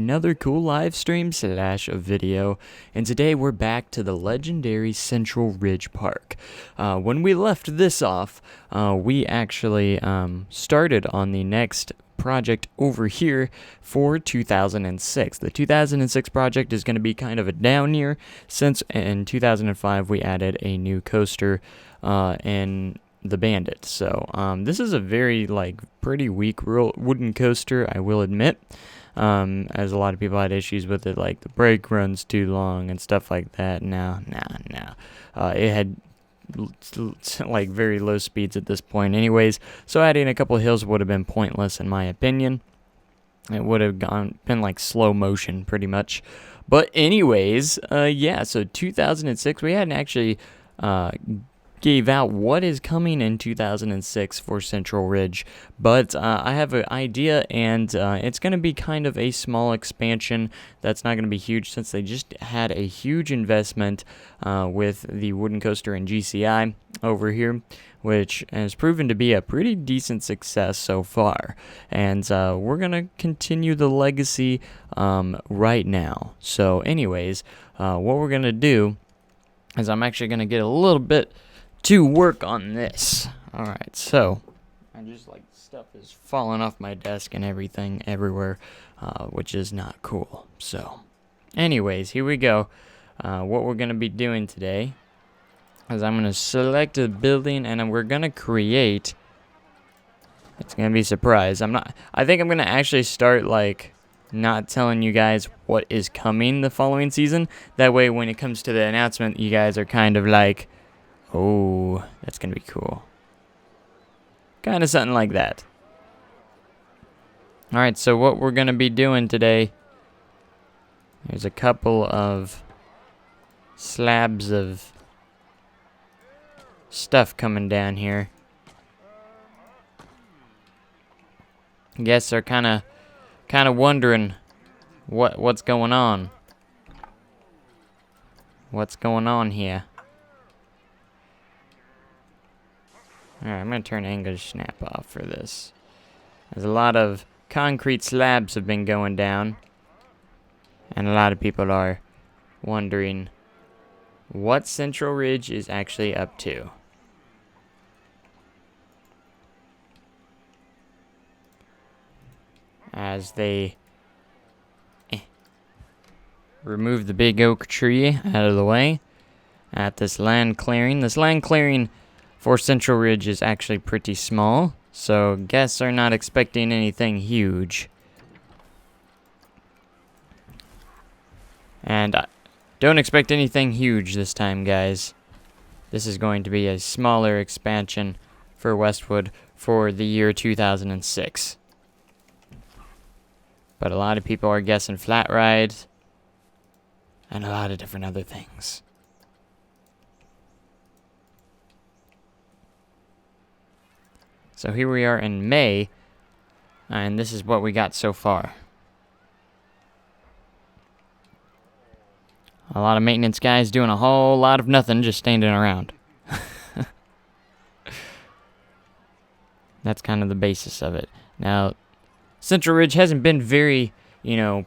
another cool live stream slash video, and today we're back to the legendary Central Ridge Park. When we left this off, we actually started on the next project over here for 2006. The 2006 project is going to be kind of a down year, since in 2005 we added a new coaster in the Bandit. So this is a very pretty weak wooden coaster, I will admit, as a lot of people had issues with it, like the brake runs too long and stuff like that. No. It had very low speeds at this point anyways, so adding a couple of hills would have been pointless in my opinion. It would have been like slow motion pretty much. But anyways, yeah, so 2006 we hadn't actually gave out what is coming in 2006 for Central Ridge, but I have an idea, and it's going to be kind of a small expansion that's not going to be huge, since they just had a huge investment with the wooden coaster in GCI over here, which has proven to be a pretty decent success so far, and we're going to continue the legacy right now. So anyways, what we're going to do is I'm actually going to get a little bit to work on this. Alright, so I just stuff is falling off my desk and everything everywhere, which is not cool. So anyways, here we go. What we're gonna be doing today is I'm gonna select a building, and we're gonna create, it's gonna be a surprise. I think I'm gonna actually start not telling you guys what is coming the following season. That way when it comes to the announcement, you guys are kind of like, oh, that's going to be cool. Kind of something like that. Alright, so what we're going to be doing today, there's a couple of slabs of stuff coming down here. I guess they're kind of wondering what's going on. What's going on here? Alright, I'm going to turn English Snap off for this. There's a lot of concrete slabs have been going down, and a lot of people are wondering what Central Ridge is actually up to. As they remove the big oak tree out of the way at this land clearing. This land clearing for Central Ridge is actually pretty small, so guests are not expecting anything huge. And don't expect anything huge this time, guys. This is going to be a smaller expansion for Westwood for the year 2006. But a lot of people are guessing flat rides and a lot of different other things. So here we are in May, and this is what we got so far. A lot of maintenance guys doing a whole lot of nothing, just standing around. That's kind of the basis of it. Now, Central Ridge hasn't been very,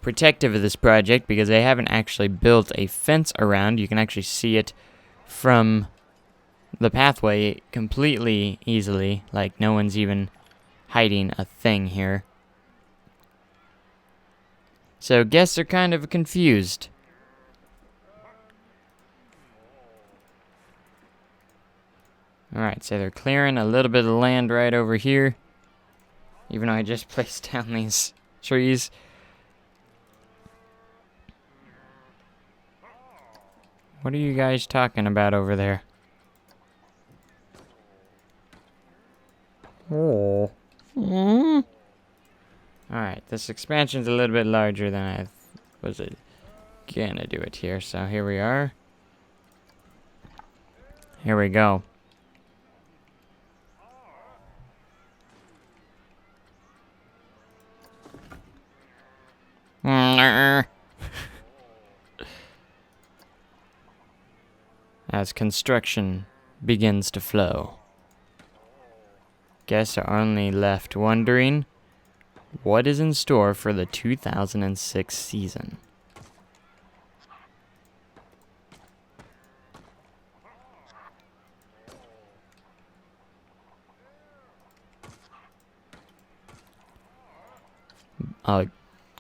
protective of this project, because they haven't actually built a fence around. You can actually see it from the pathway completely easily, like no one's even hiding a thing here. So guests are kind of confused. Alright, so they're clearing a little bit of land right over here, even though I just placed down these trees. What are you guys talking about over there? Oh. Alright, this expansion's a little bit larger than I was gonna do it here, so here we are. Here we go. As construction begins to flow. Guests are only left wondering what is in store for the 2006 season.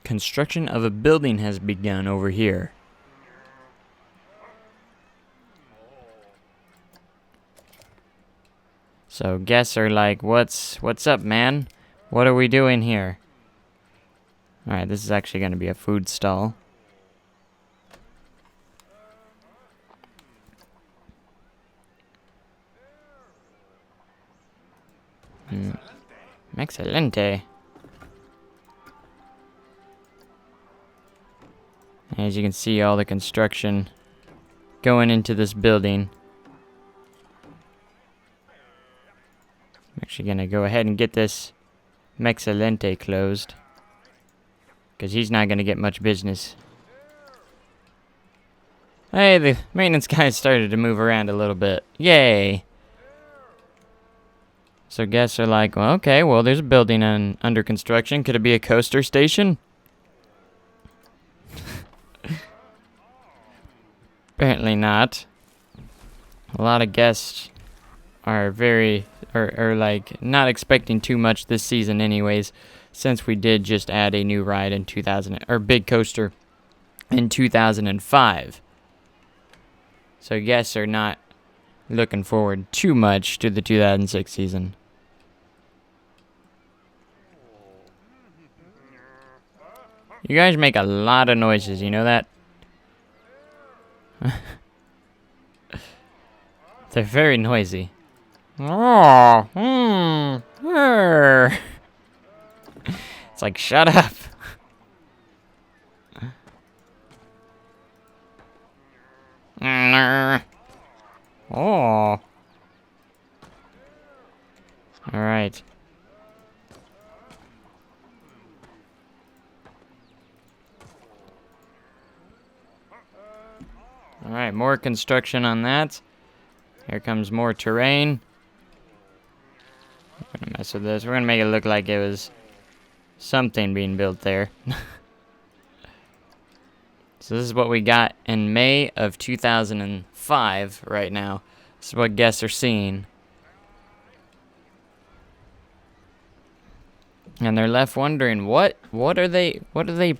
Construction of a building has begun over here. So guests are like, what's up, man? What are we doing here? Alright, this is actually going to be a food stall. Excelente. As you can see, all the construction going into this building. I'm actually going to go ahead and get this Mexcelente closed, because he's not going to get much business. Hey, the maintenance guys started to move around a little bit. Yay! So guests are like, well, okay, well, there's a building under construction. Could it be a coaster station? Apparently not. A lot of guests are like not expecting too much this season anyways, since we did just add a new ride in big coaster in 2005. So guests are not looking forward too much to the 2006 season. You guys make a lot of noises, you know that? They're very noisy. Oh, it's like, shut up. Oh. Alright. Alright, more construction on that. Here comes more terrain. We're gonna mess with this. We're gonna make it look like it was something being built there. So this is what we got in May of 2005 right now. This is what guests are seeing. And they're left wondering, what are they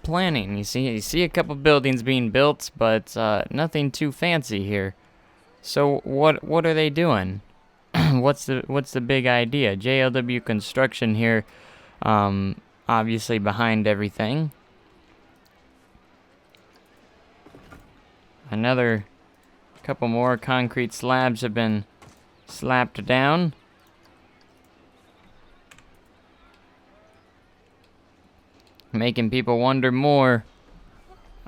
planning? You see a couple buildings being built, but nothing too fancy here. So what are they doing? What's the big idea? JLW Construction here, obviously behind everything. Another couple more concrete slabs have been slapped down. Making people wonder more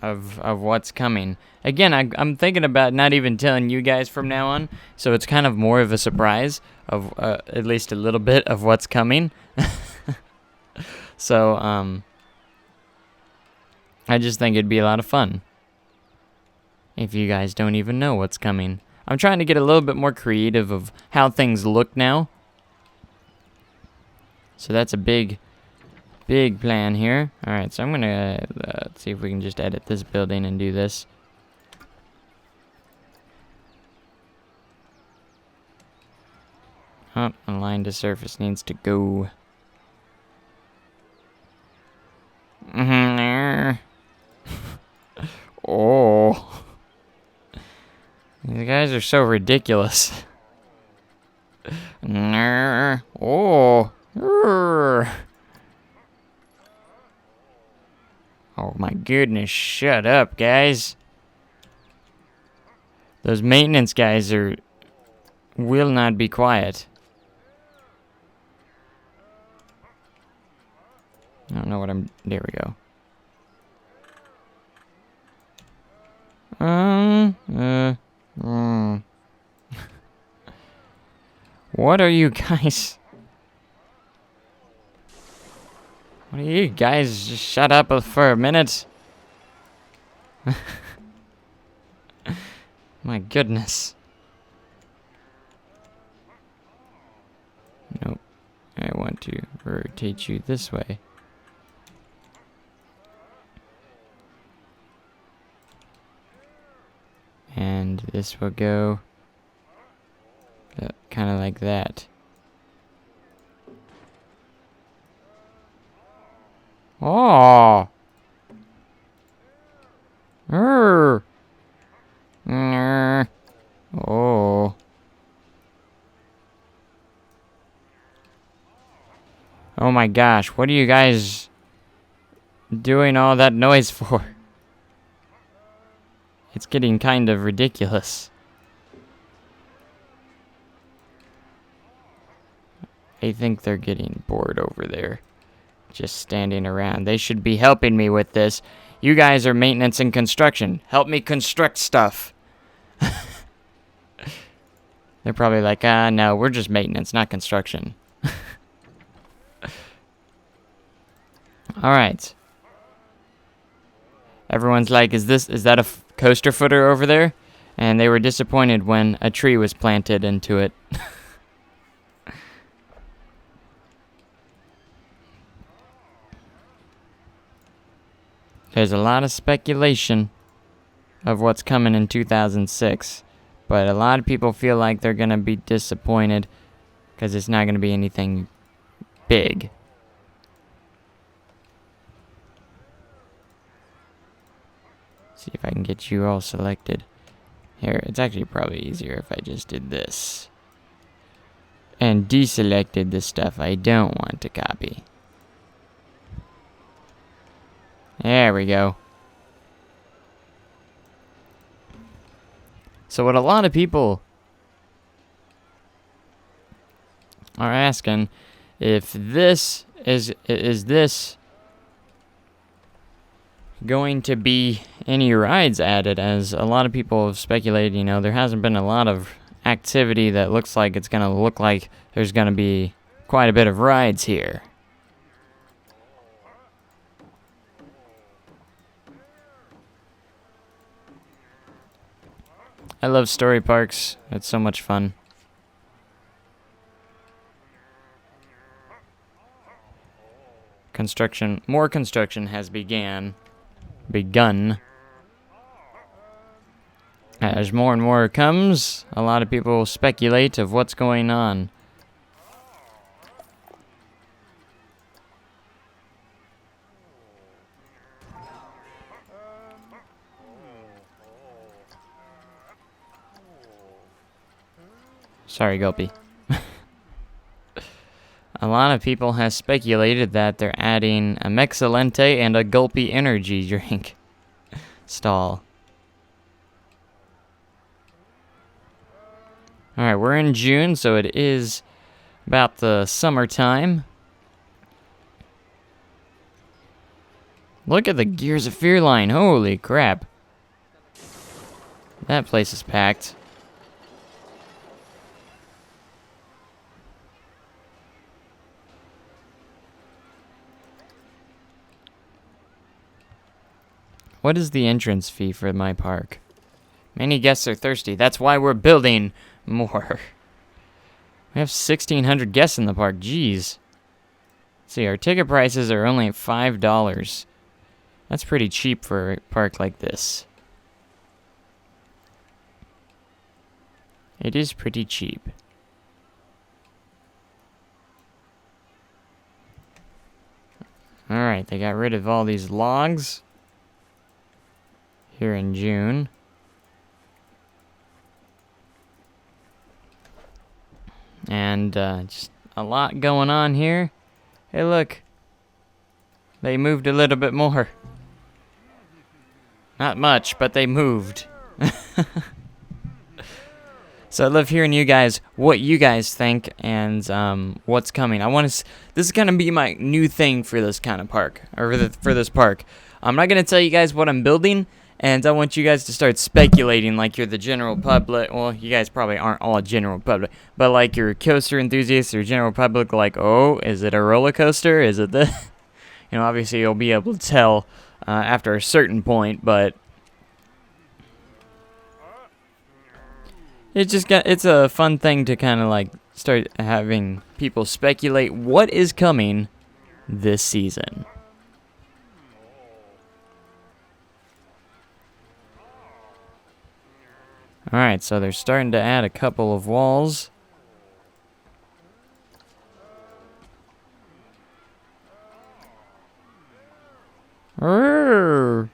of what's coming. Again, I'm thinking about not even telling you guys from now on, so it's kind of more of a surprise of at least a little bit of what's coming. So, I just think it'd be a lot of fun if you guys don't even know what's coming. I'm trying to get a little bit more creative of how things look now. So that's a big plan here. Alright, so I'm gonna let's see if we can just edit this building and do this. Oh, align to surface needs to go. Oh. These guys are so ridiculous. Oh. Oh my goodness, shut up, guys. Those maintenance guys will not be quiet. I don't know what there we go. What are you guys? What are you guys? Just shut up for a minute. My goodness. Nope. I want to rotate you this way. And this will go kind of like that. Oh! Oh. Oh my gosh, what are you guys doing all that noise for? It's getting kind of ridiculous. I think they're getting bored over there. Just standing around. They should be helping me with this. You guys are maintenance and construction. Help me construct stuff. They're probably like, no, we're just maintenance, not construction. Alright. Everyone's like, is that a coaster footer over there? And they were disappointed when a tree was planted into it. There's a lot of speculation of what's coming in 2006. But a lot of people feel like they're going to be disappointed because it's not going to be anything big. See if I can get you all selected. Here, it's actually probably easier if I just did this. And deselected the stuff I don't want to copy. There we go. So what a lot of people are asking, if this is this going to be any rides added, as a lot of people have speculated, you know, there hasn't been a lot of activity that looks like it's going to look like there's going to be quite a bit of rides here. I love story parks. It's so much fun. More construction has begun. As more and more comes, a lot of people speculate of what's going on. Sorry, Gulpy. A lot of people have speculated that they're adding a Mexalente and a Gulpy energy drink stall. Alright, we're in June, so it is about the summertime. Look at the Gears of Fear line. Holy crap. That place is packed. What is the entrance fee for my park? Many guests are thirsty. That's why we're building more. We have 1,600 guests in the park. Jeez. Let's see, our ticket prices are only $5. That's pretty cheap for a park like this. It is pretty cheap. Alright, they got rid of all these logs here in June. And just a lot going on here. Hey, look. They moved a little bit more. Not much, but they moved. So I love hearing you guys, what you guys think, and what's coming. This is gonna be my new thing for this kind of park, or for this park. I'm not gonna tell you guys what I'm building, and I want you guys to start speculating like you're the general public. Well, you guys probably aren't all general public, but like you're coaster enthusiasts or general public, like, oh, is it a roller coaster? Is it the... You know, obviously you'll be able to tell after a certain point, but it's a fun thing to kind of like start having people speculate what is coming this season. Alright, so they're starting to add a couple of walls. Alright,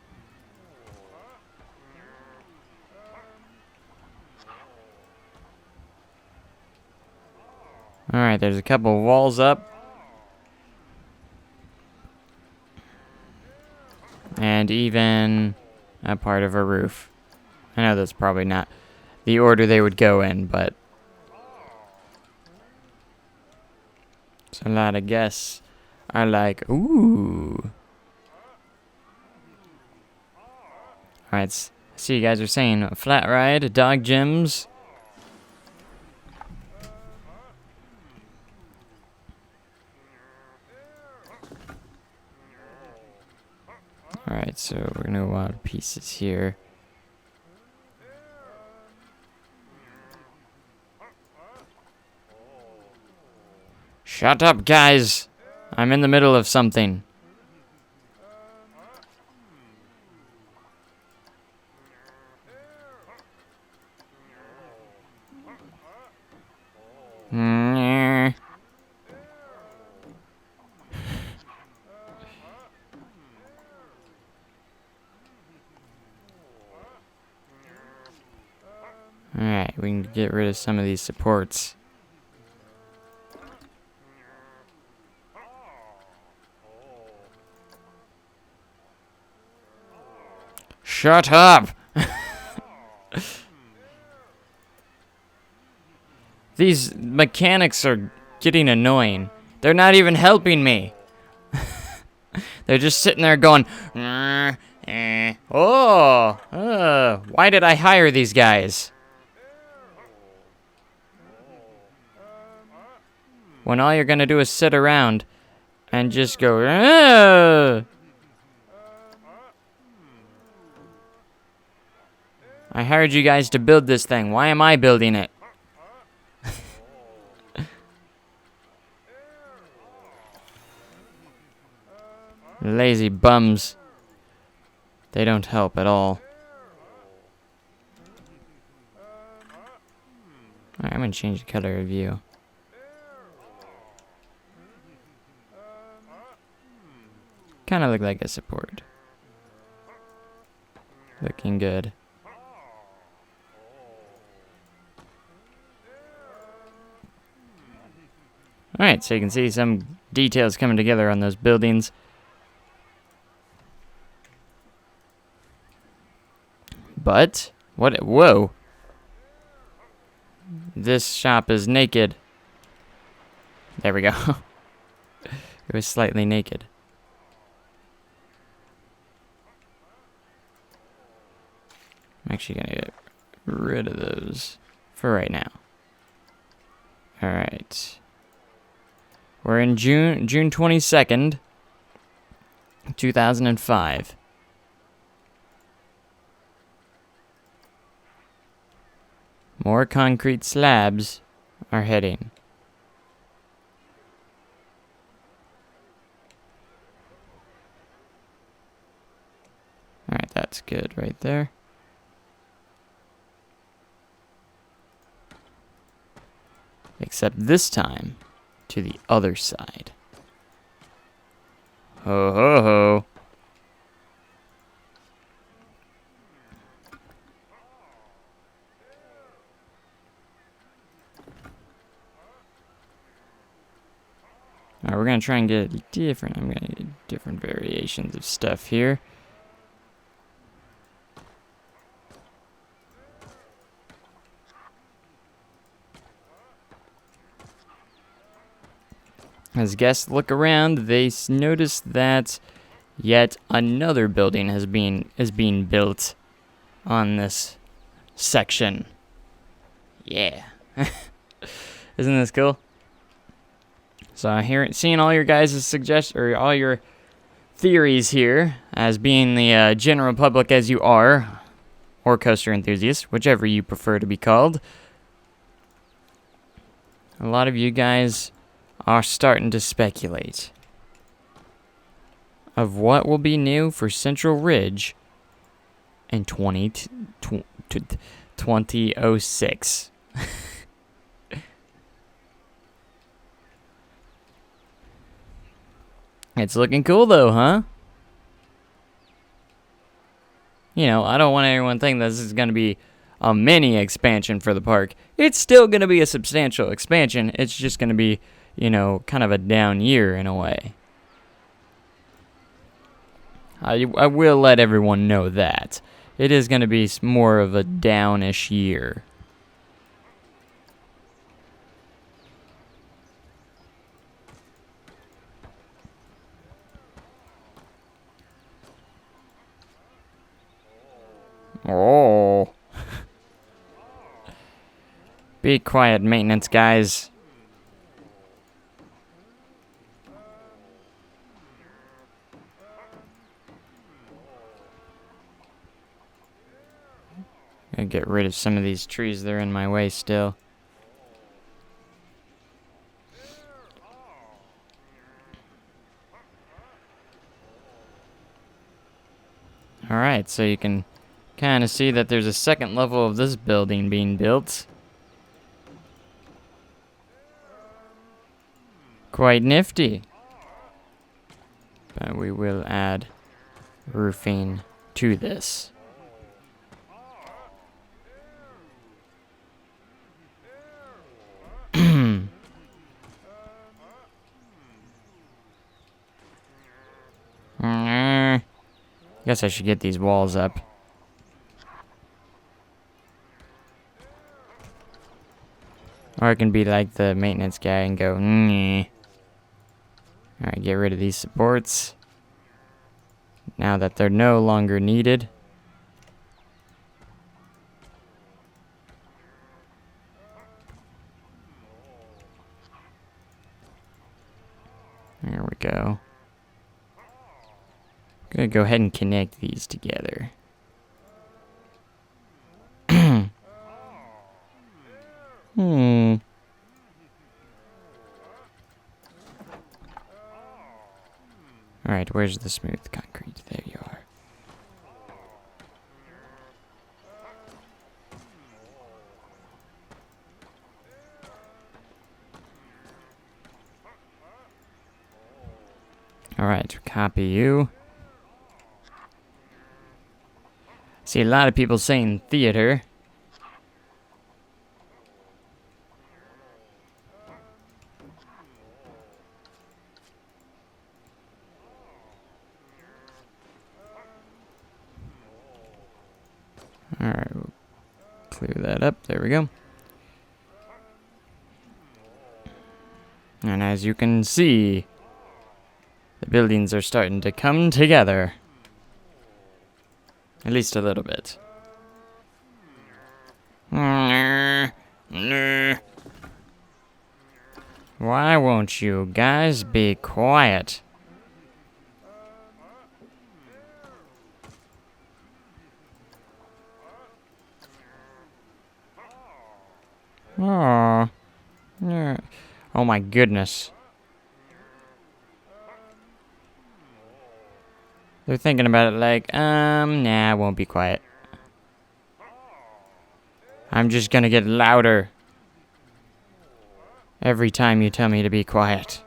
there's a couple of walls up. And even a part of a roof. I know that's probably not the order they would go in, but it's a lot of guests are like, ooh. Alright, see you guys are saying a flat ride, dog gyms. Alright, so we're gonna go out of pieces here. Shut up, guys! I'm in the middle of something. Alright, we can get rid of some of these supports. Shut up! These mechanics are getting annoying. They're not even helping me. They're just sitting there going, why did I hire these guys? When all you're gonna do is sit around and just go, I hired you guys to build this thing. Why am I building it? Lazy bums. They don't help at all. Alright, I'm gonna change the color of you. Kinda look like a support. Looking good. Alright, so you can see some details coming together on those buildings. But, what, whoa. This shop is naked. There we go. It was slightly naked. I'm actually gonna get rid of those for right now. Alright. We're in June 22nd, 2005. More concrete slabs are heading. Alright, that's good right there. Except this time, to the other side. Ho ho ho. Alright, we're gonna try and get I'm gonna get different variations of stuff here. As guests look around, they notice that yet another building is being built on this section. Yeah. Isn't this cool? So seeing all your guys' suggestions, or all your theories here, as being the general public as you are, or coaster enthusiasts, whichever you prefer to be called, a lot of you guys are starting to speculate of what will be new for Central Ridge in 2020. 2006. It's looking cool though, huh? You know, I don't want anyone to think this is going to be a mini expansion for the park. It's still going to be a substantial expansion. It's just going to be, you know, kind of a down year in a way. I will let everyone know that. It is going to be more of a downish year. Oh. Be quiet, maintenance guys. Gotta get rid of some of these trees. They're in my way still. Alright, so you can kind of see that there's a second level of this building being built. Quite nifty. But we will add roofing to this. Guess I should get these walls up. Or I can be like the maintenance guy and go, Alright, get rid of these supports. Now that they're no longer needed. There we go. I'm gonna go ahead and connect these together. Alright, where's the smooth concrete? There you are. Alright, copy you. See a lot of people saying theater. Alright, we'll clear that up. There we go. And as you can see, the buildings are starting to come together. At least a little bit. Why won't you guys be quiet? Oh. Yeah. Oh my goodness. They're thinking about it like, nah, I won't be quiet. I'm just gonna get louder every time you tell me to be quiet.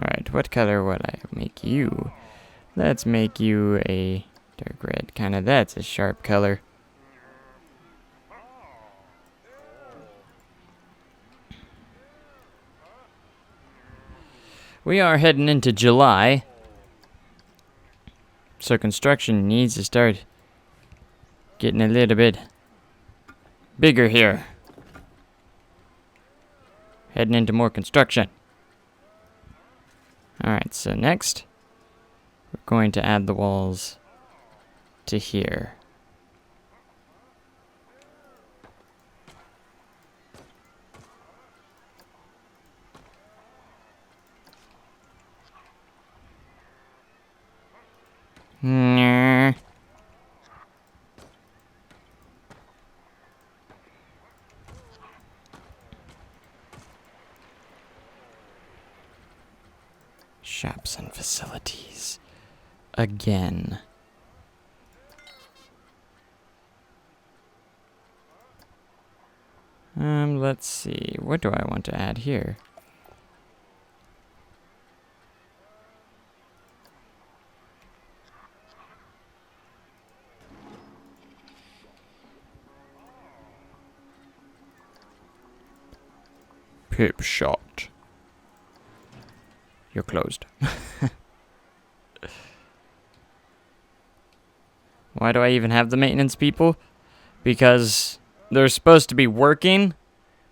Alright, what color would I make you? Let's make you a dark red. Kinda, that's a sharp color. We are heading into July. So construction needs to start getting a little bit bigger here. Heading into more construction. Alright, so next, we're going to add the walls to here. Nah. Shops and facilities. Again. Let's see. What do I want to add here? Pip shot. You're closed. Why do I even have the maintenance people? Because they're supposed to be working,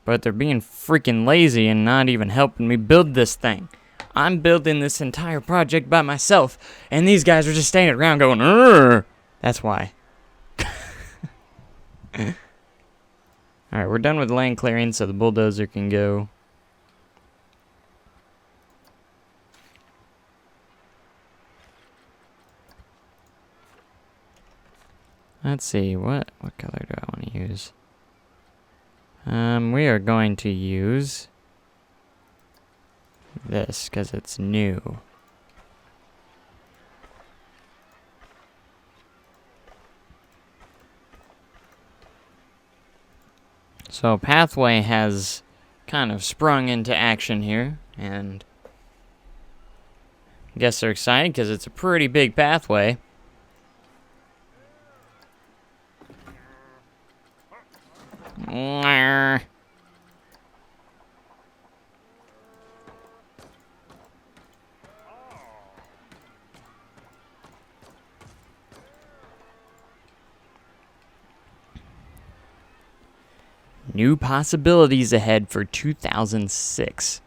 but they're being freaking lazy and not even helping me build this thing. I'm building this entire project by myself, and these guys are just standing around going, "Urgh." That's why. Alright, we're done with land clearing, so the bulldozer can go. Let's see, what color do I want to use? We are going to use this, because it's new. So pathway has kind of sprung into action here, and I guess they're excited because it's a pretty big pathway. New possibilities ahead for 2006.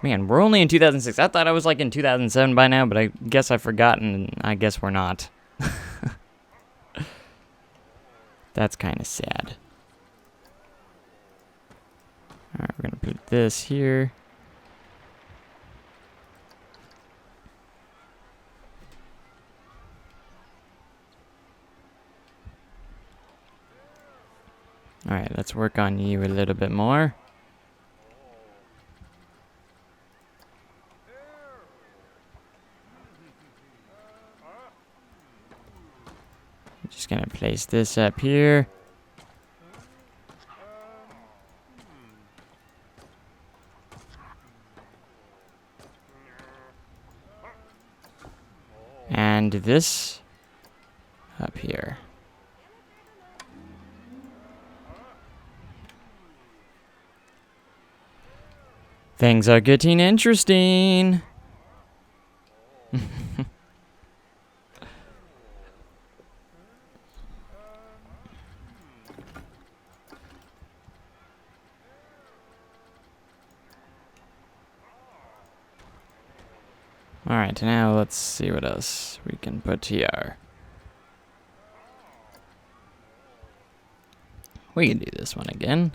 Man, we're only in 2006. I thought I was like in 2007 by now, but I guess I've forgotten, and I guess we're not. That's kind of sad. Alright, we're going to put this here. Alright, let's work on you a little bit more. Just gonna place this up here. And this up here. Things are getting interesting. Alright, now let's see what else we can put here. We can do this one again.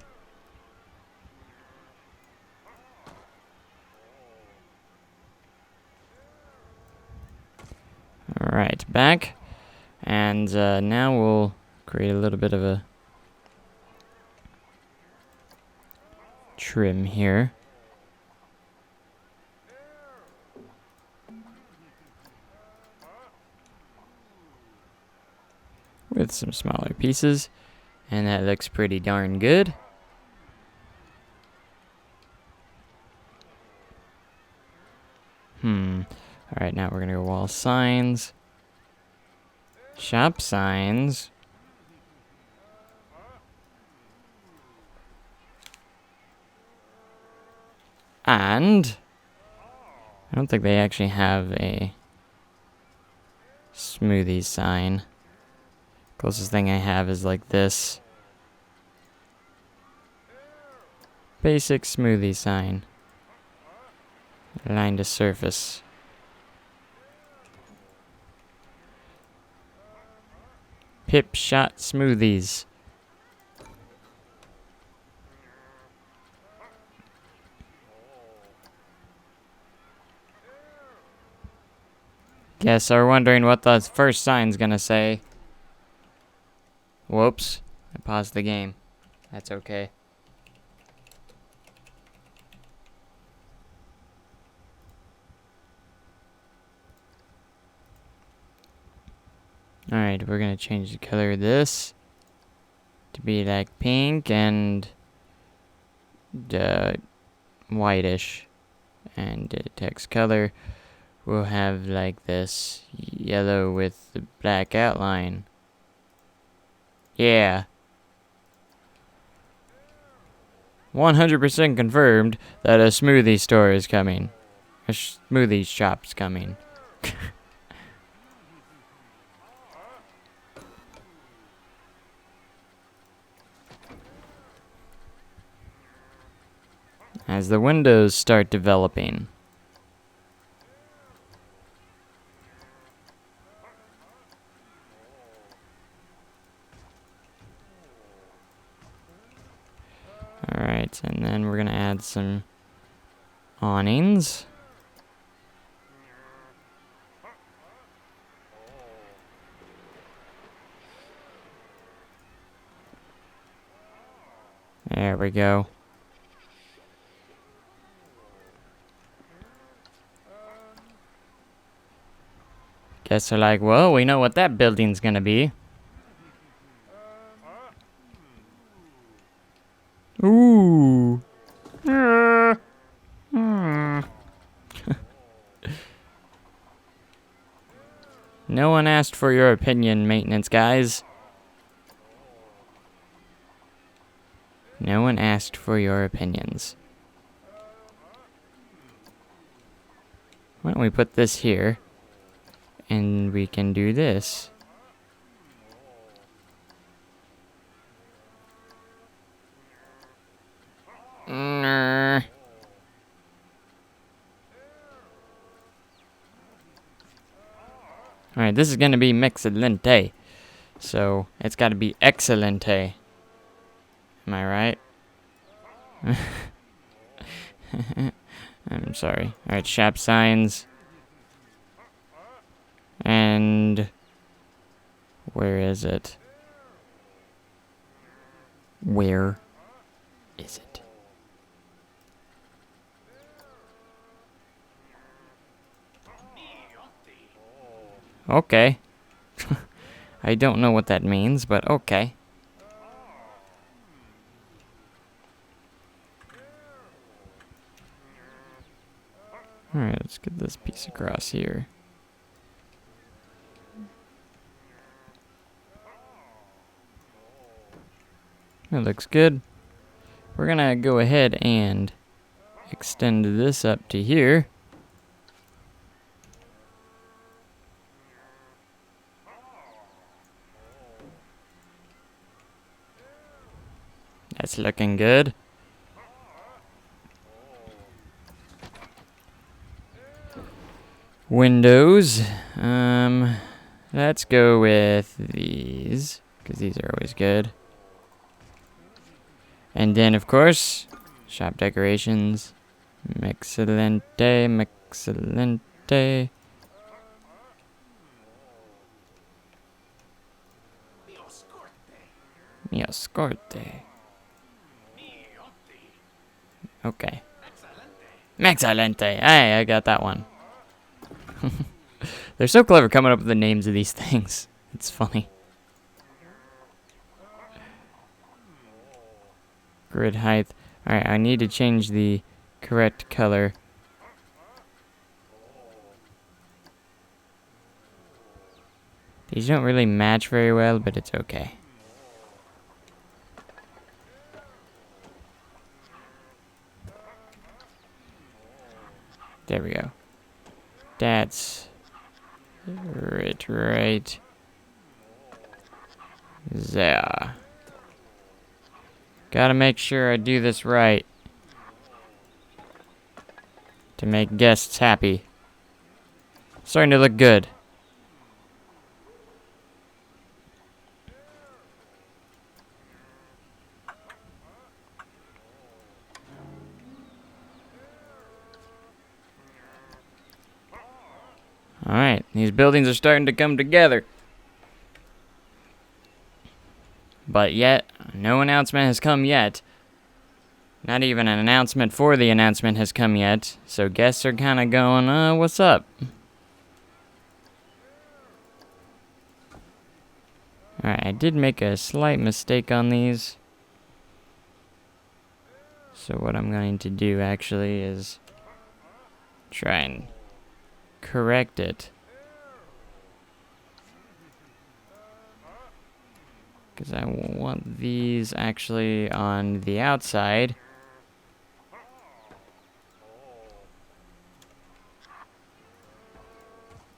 Alright, back. And now we'll create a little bit of a trim here. With some smaller pieces, and that looks pretty darn good. Alright, now we're gonna go wall signs, shop signs, and I don't think they actually have a smoothie sign. Closest thing I have is like this. Basic smoothie sign. Line to surface. Pip shot smoothies. Guess are wondering what the first sign's gonna say. Whoops. I paused the game. That's okay. Alright, we're gonna change the color of this to be like pink, and whitish, and the text color will have like this yellow with the black outline. Yeah. 100% confirmed that a smoothie store is coming. A smoothie shop's coming. As the windows start developing. Alright, and then we're gonna add some awnings. There we go. Guess they're like, well, we know what that building's gonna be. Ooh. No one asked for your opinion, maintenance guys. No one asked for your opinions. Why don't we put this here? And we can do this. Alright, this is gonna be mixalente. So, it's gotta be excelente. Am I right? I'm sorry. Alright, shop signs. And where is it? Where is it? Okay. I don't know what that means, but okay. Alright, let's get this piece across here. That looks good. We're gonna go ahead and extend this up to here. That's looking good. Windows. Let's go with these, because these are always good. And then, of course, shop decorations. Mixalente, mixalente. Mio scorte. Okay. Mixalente. Hey, I got that one. They're so clever coming up with the names of these things. It's funny. Grid height. Alright, I need to change the correct color. These don't really match very well, but it's okay. There we go. That's right. There. Gotta make sure I do this right to make guests happy. Starting to look good. Alright, these buildings are starting to come together. But yet, no announcement has come yet. Not even an announcement for the announcement has come yet. So guests are kind of going, what's up? Alright, I did make a slight mistake on these. So what I'm going to do actually is try and correct it. Because I want these actually on the outside.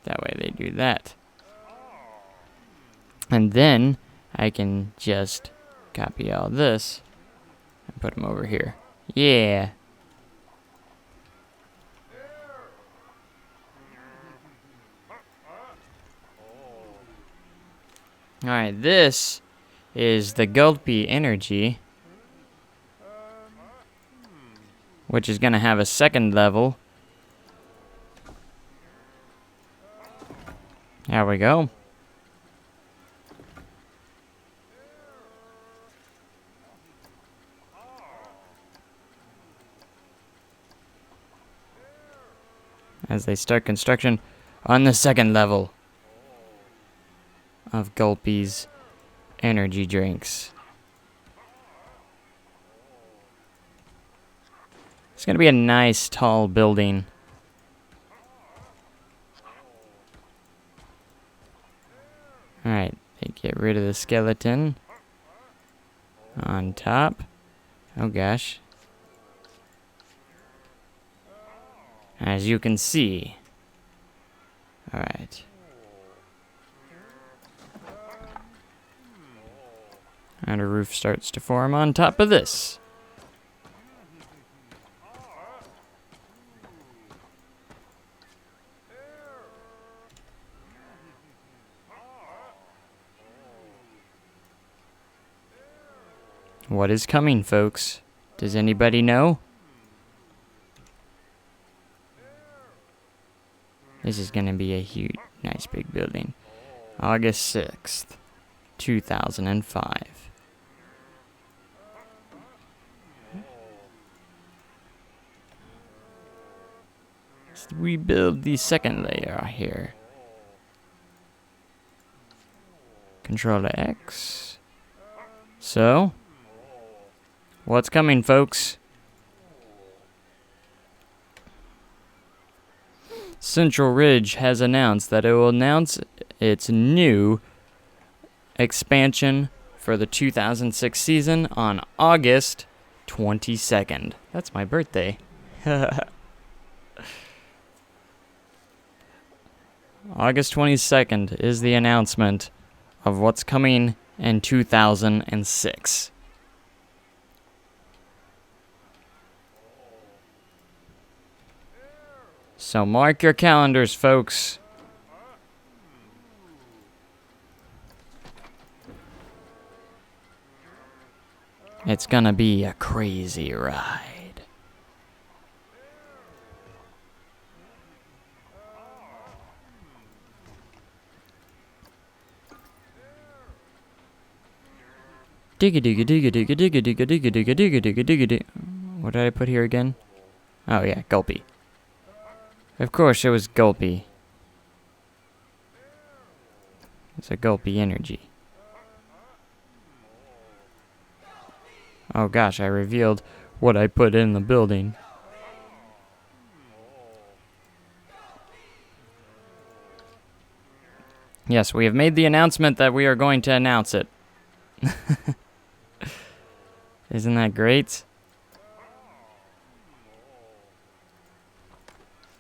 That way they do that. And then I can just copy all this and put them over here. Yeah. Alright, this is the Gulpy energy, which is going to have a second level. There we go. As they start construction on the second level of Gulpy's energy drinks. It's going to be a nice tall building. Alright, they get rid of the skeleton on top. Oh gosh. As you can see. Alright. And a roof starts to form on top of this. What is coming, folks? Does anybody know? This is going to be a huge, nice big building. August 6th, 2005. Let's rebuild the second layer here. Control X. So, what's coming, folks? Central Ridge has announced that it will announce its new expansion for the 2006 season on August 22nd. That's my birthday. August 22nd is the announcement of what's coming in 2006. So mark your calendars, folks. It's gonna be a crazy ride. Digga digga digga digga digga digga digga digga digga digga digga digga. What did I put here again? Oh yeah, Gulpy. Of course it was Gulpy. It's a Gulpy energy. Oh gosh, I revealed what I put in the building. Yes, we have made the announcement that we are going to announce it. Isn't that great?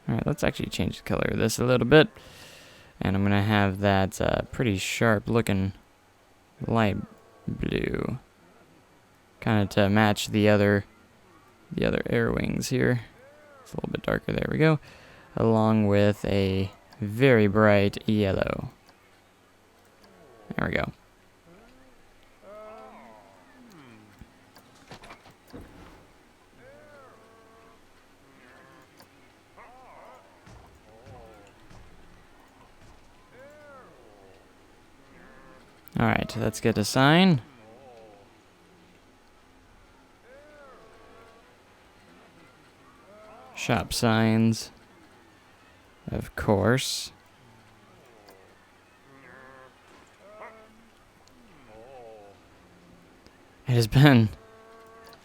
Alright, let's actually change the color of this a little bit. And I'm going to have that pretty sharp looking light blue. Kind of to match the other air wings here. It's a little bit darker, there we go. Along with a very bright yellow. There we go. Alright, let's get a sign. Shop signs. Of course. It has been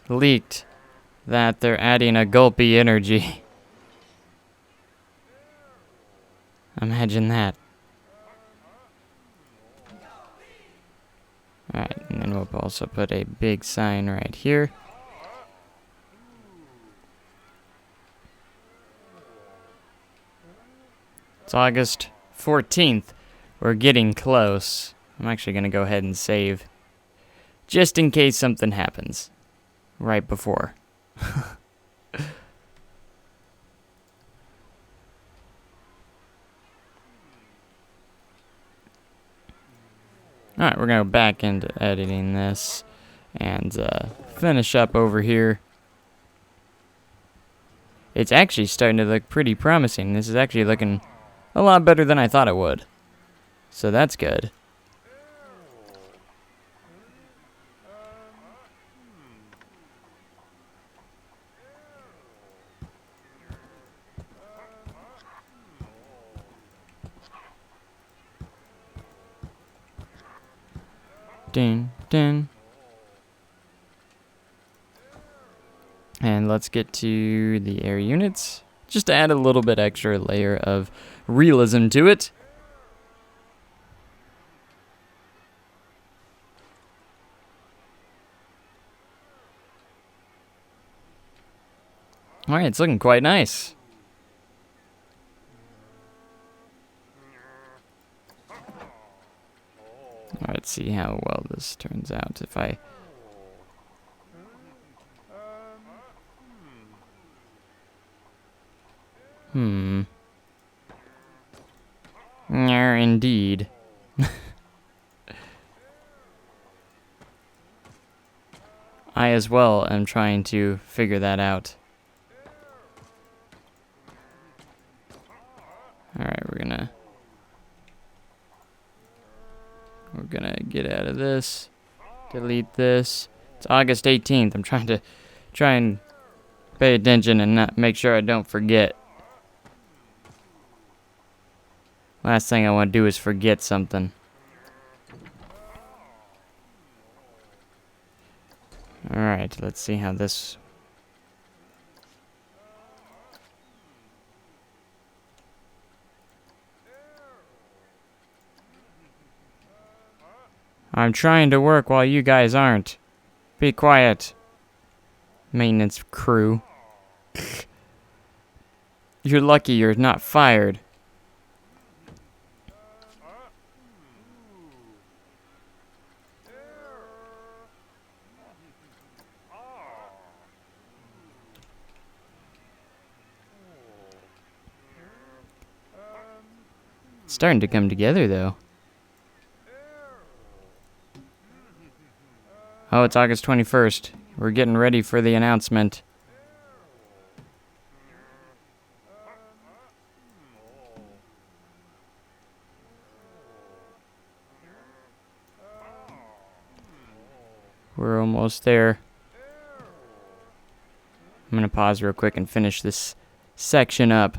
leaked that they're adding a gulpy energy. Imagine that. Alright, and then we'll also put a big sign right here. It's August 14th. We're getting close. I'm actually going to go ahead and save, just in case something happens right before. Alright, we're going to go back into editing this and finish up over here. It's actually starting to look pretty promising. This is actually looking a lot better than I thought it would. So that's good. Ding, ding. And let's get to the air units. Just to add a little bit extra layer of realism to it. Alright, it's looking quite nice. Alright, let's see how well this turns out. If I... Yeah, indeed. I as well am trying to figure that out. Alright, we're gonna get out of this. Delete this. It's August 18th. I'm trying and pay attention and not make sure I don't forget. Last thing I want to do is forget something. Alright, let's see how this... I'm trying to work while you guys aren't. Be quiet. Maintenance crew. You're lucky you're not fired. It's starting to come together, though. Oh, it's August 21st. We're getting ready for the announcement. We're almost there. I'm going to pause real quick and finish this section up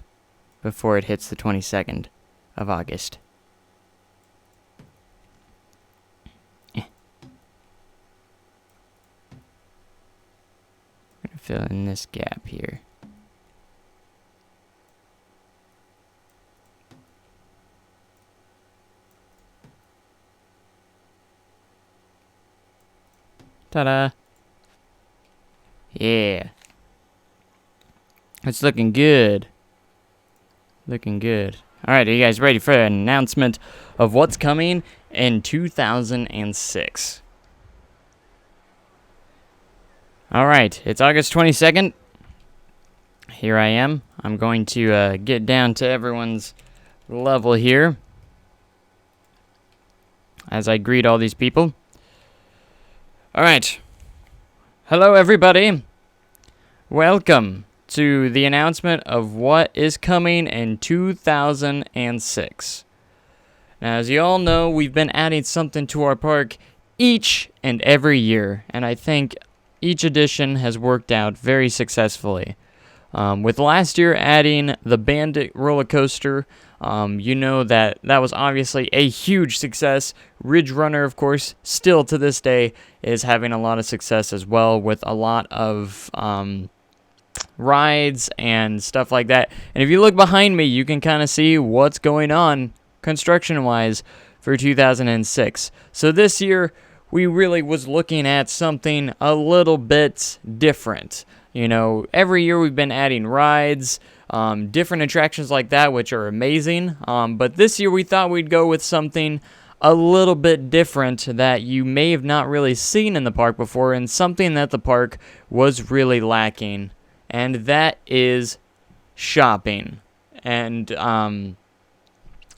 before it hits the 22nd of August. Fill in this gap here. Ta-da! Yeah. It's looking good. Looking good. Alright, are you guys ready for an announcement of what's coming in 2006? Alright, it's August 22nd. Here I am. I'm going to get down to everyone's level here as I greet all these people. Alright. Hello, everybody. Welcome to the announcement of what is coming in 2006. Now, as you all know, we've been adding something to our park each and every year, and I think each edition has worked out very successfully. With last year adding the Bandit roller coaster, you know that was obviously a huge success. Ridge Runner, of course, still to this day is having a lot of success as well, with a lot of rides and stuff like that. And if you look behind me, you can kind of see what's going on construction-wise for 2006. So this year, we really was looking at something a little bit different. You know, every year we've been adding rides, different attractions like that, which are amazing. But this year we thought we'd go with something a little bit different that you may have not really seen in the park before, and something that the park was really lacking, and that is shopping. And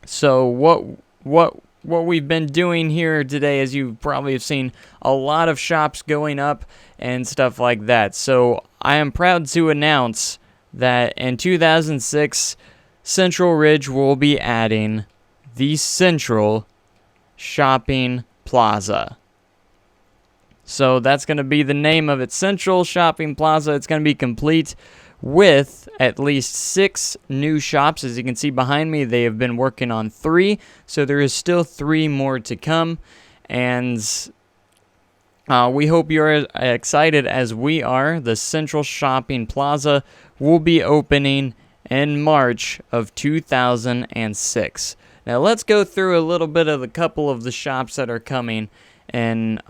so what we've been doing here today, as you probably have seen, a lot of shops going up and stuff like that. So I am proud to announce that in 2006, Central Ridge will be adding the Central Shopping Plaza. So that's going to be the name of it, Central Shopping Plaza. It's going to be complete with at least 6 new shops. As you can see behind me, they have been working on 3, so there is still 3 more to come. And we hope you're excited as we are. The Central Shopping Plaza will be opening in March of 2006. Now let's go through a little bit of a couple of the shops that are coming, and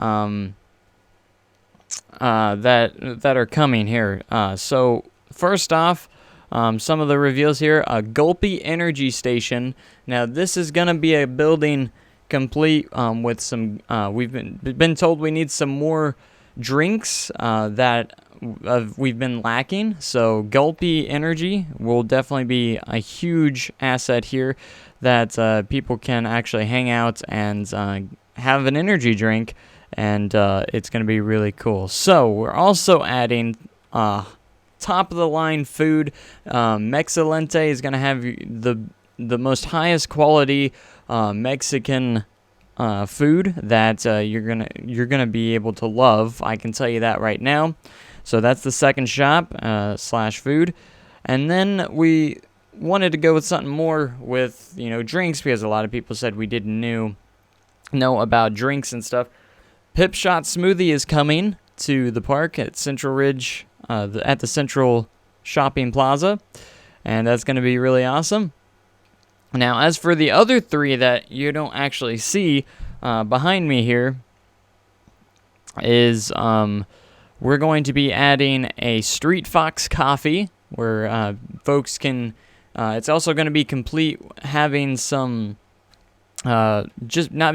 that are coming here. So first off, some of the reveals here: a Gulpy Energy Station. Now this is going to be a building complete with some. We've been told we need some more drinks that we've been lacking. So Gulpy Energy will definitely be a huge asset here, that people can actually hang out and have an energy drink, and it's going to be really cool. So we're also adding top of the line food. Mexalente is going to have the most highest quality Mexican food that you're gonna be able to love. I can tell you that right now. So that's the second shop slash food. And then we wanted to go with something more with, drinks, because a lot of people said we didn't know about drinks and stuff. Pip Shot Smoothie is coming to the park at Central Ridge, at the Central Shopping Plaza, and that's going to be really awesome. Now, as for the other 3 that you don't actually see behind me here, is we're going to be adding a Street Fox Coffee, where folks can. It's also going to be complete, having some. Not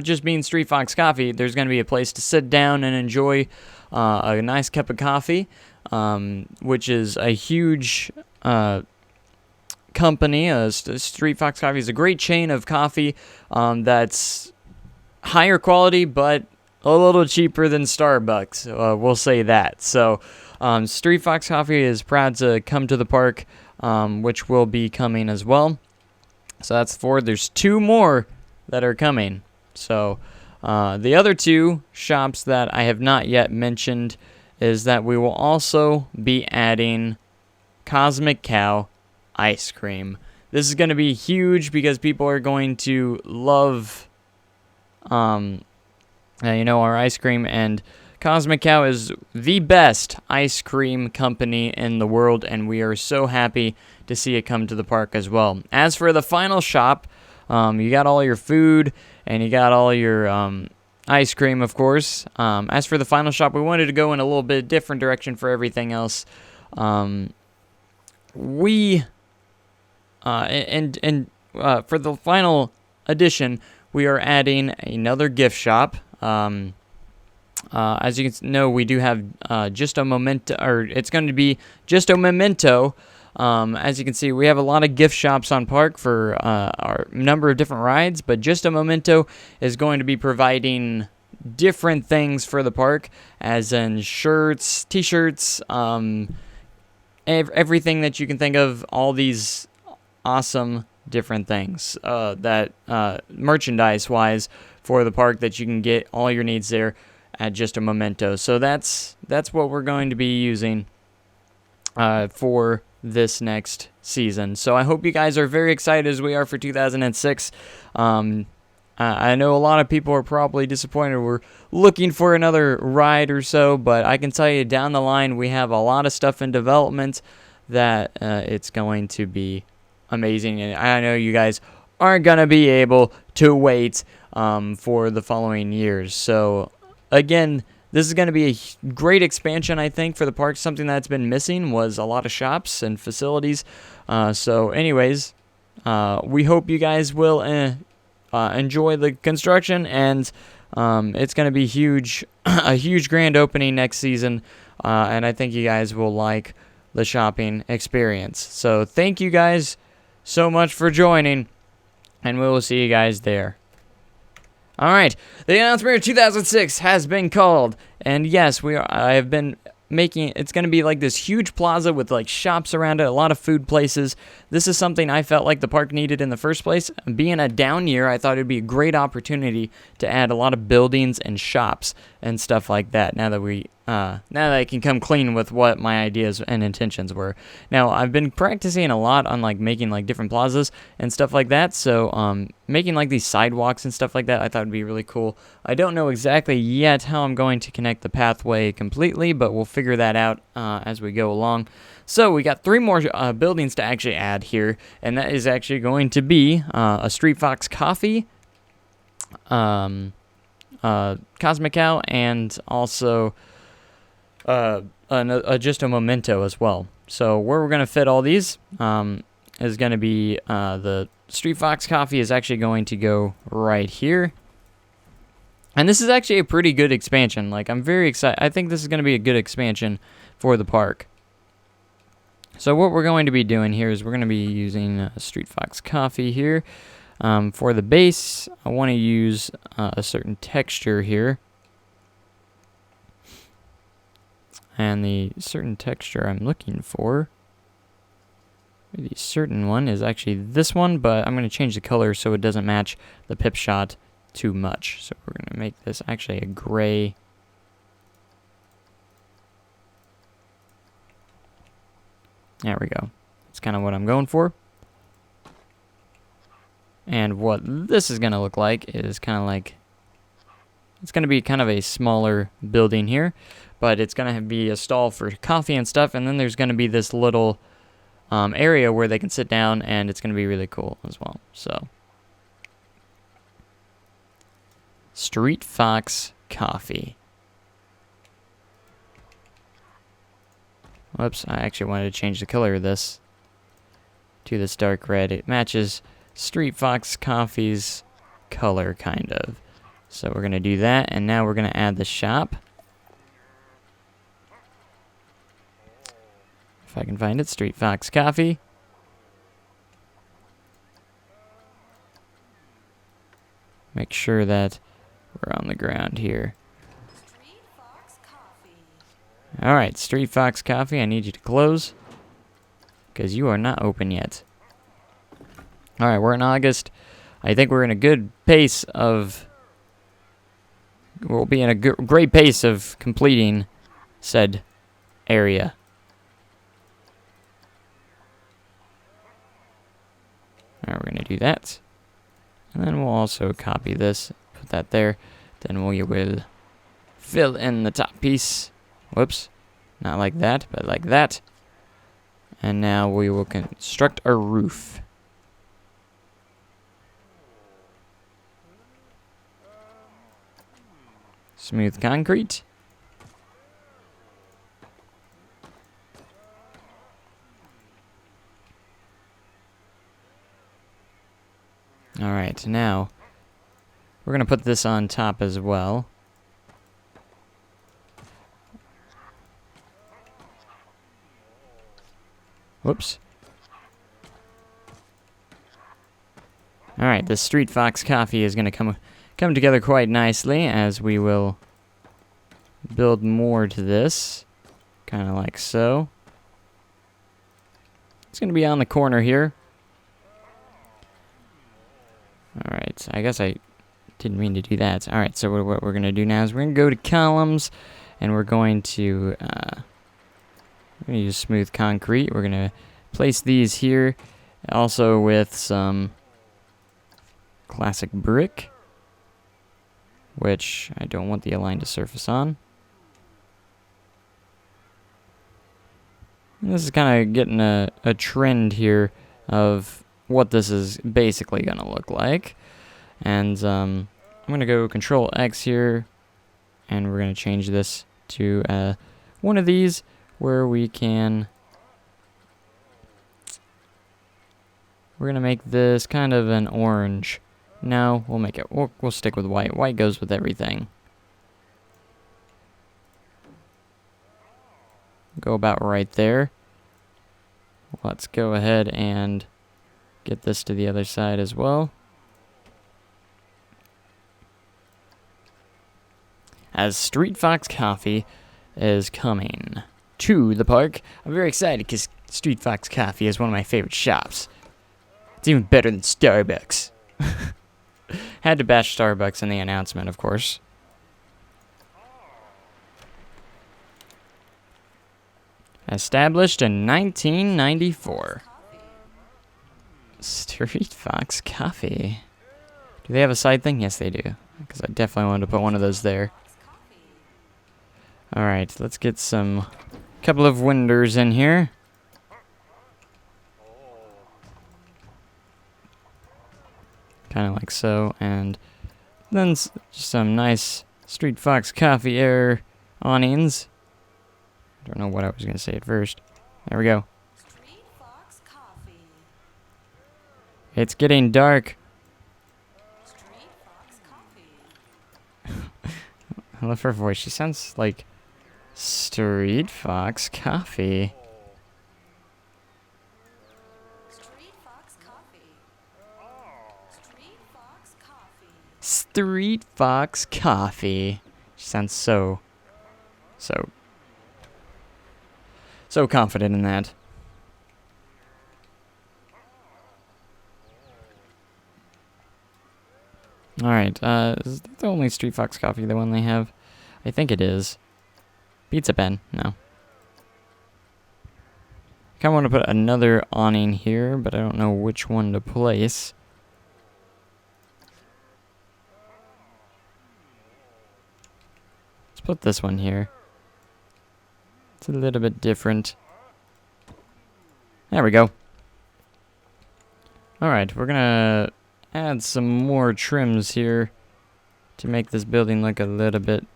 just being Street Fox Coffee. There's going to be a place to sit down and enjoy a nice cup of coffee, which is a huge company. Street Fox Coffee is a great chain of coffee that's higher quality, but a little cheaper than Starbucks. We'll say that. So Street Fox Coffee is proud to come to the park, which will be coming as well. So that's 4. There's 2 more that are coming. So the other 2 shops that I have not yet mentioned is that we will also be adding Cosmic Cow ice cream. This is going to be huge because people are going to love our ice cream, and Cosmic Cow is the best ice cream company in the world, and we are so happy to see it come to the park as well. As for the final shop, you got all your food and you got all your ice cream, of course. As for the final shop, we wanted to go in a little bit different direction for everything else. For the final edition, we are adding another gift shop. As you can know, we do have just a memento, or it's going to be just a memento. As you can see, we have a lot of gift shops on park for our number of different rides, but Just a Memento is going to be providing different things for the park, as in shirts, t-shirts, everything that you can think of, all these awesome different things that merchandise-wise for the park, that you can get all your needs there at Just a Memento. So that's what we're going to be using for this next season. So I hope you guys are very excited as we are for 2006. I know a lot of people are probably disappointed. We're looking for another ride or so, but I can tell you down the line we have a lot of stuff in development that it's going to be amazing. And I know you guys aren't going to be able to wait for the following years. So again, this is going to be a great expansion, I think, for the park. Something that's been missing was a lot of shops and facilities. So anyways, we hope you guys will enjoy the construction, and it's going to be huge, a huge grand opening next season, and I think you guys will like the shopping experience. So thank you guys so much for joining, and we will see you guys there. All right, the announcement of 2006 has been called, and yes, I have been making, it's going to be like this huge plaza with like shops around it, a lot of food places. This is something I felt like the park needed in the first place. Being a down year, I thought it'd be a great opportunity to add a lot of buildings and shops and stuff like that. Now that I can come clean with what my ideas and intentions were. Now, I've been practicing a lot on like making like different plazas and stuff like that. So making like these sidewalks and stuff like that, I thought would be really cool. I don't know exactly yet how I'm going to connect the pathway completely, but we'll figure that out as we go along. So we got 3 more buildings to actually add here, and that is actually going to be a Street Fox Coffee, Cosmic Cow, and also just a Memento as well. So where we're going to fit all these is going to be the Street Fox Coffee is actually going to go right here. And this is actually a pretty good expansion. Like, I'm very excited. I think this is going to be a good expansion for the park. So what we're going to be doing here is we're going to be using Street Fox Coffee here. For the base, I want to use a certain texture here. And the certain texture I'm looking for, the certain one is actually this one, but I'm going to change the color so it doesn't match the pip shot too much. So we're going to make this actually a gray. There we go. That's kind of what I'm going for. And what this is going to look like is kind of like, it's going to be kind of a smaller building here, but it's going to be a stall for coffee and stuff, and then there's going to be this little area where they can sit down, and it's going to be really cool as well. So, Street Fox Coffee. Whoops, I actually wanted to change the color of this to this dark red. It matches Street Fox Coffee's color, kind of. So we're going to do that, and now we're going to add the shop. If I can find it, Street Fox Coffee. Make sure that we're on the ground here. Alright, Street Fox Coffee, I need you to close, because you are not open yet. Alright, we're in August. I think we're in a good pace of... We'll be in a great pace of completing said area. Alright, we're going to do that. And then we'll also copy this, put that there. Then we will fill in the top piece. Whoops. Not like that, but like that. And now we will construct a roof. Smooth concrete. Alright, now we're going to put this on top as well. Whoops. Alright, the Street Fox Coffee is going to come together quite nicely as we will build more to this. Kind of like so. It's going to be on the corner here. Alright, I guess I didn't mean to do that. Alright, so what we're going to do now is we're going to go to columns, and we're going to We're going to use smooth concrete. We're going to place these here, also with some classic brick, which I don't want the align to surface on. And this is kind of getting a trend here of what this is basically going to look like. And I'm going to go Control X here, and we're going to change this to one of these where we can... We're going to make this kind of an orange. No, we'll make it... We'll stick with white. White goes with everything. Go about right there. Let's go ahead and get this to the other side as well. As Street Fox Coffee is coming to the park, I'm very excited because Street Fox Coffee is one of my favorite shops. It's even better than Starbucks. Had to bash Starbucks in the announcement, of course. Established in 1994. Street Fox Coffee. Do they have a side thing? Yes, they do. Because I definitely wanted to put one of those there. Alright, let's get some couple of windows in here. Kind of like so. And then some nice Street Fox Coffee air awnings. I don't know what I was going to say at first. There we go. Street Fox Coffee. It's getting dark. Street Fox Coffee. I love her voice. She sounds like Street Fox Coffee. Street Fox Coffee. Street Fox Coffee. Street Fox Coffee. She sounds so confident in that. Alright, is that the only Street Fox Coffee, the one they have? I think it is. Pizza Pen, no. I kind of want to put another awning here, but I don't know which one to place. Let's put this one here. It's a little bit different. There we go. Alright, we're gonna add some more trims here to make this building look a little bit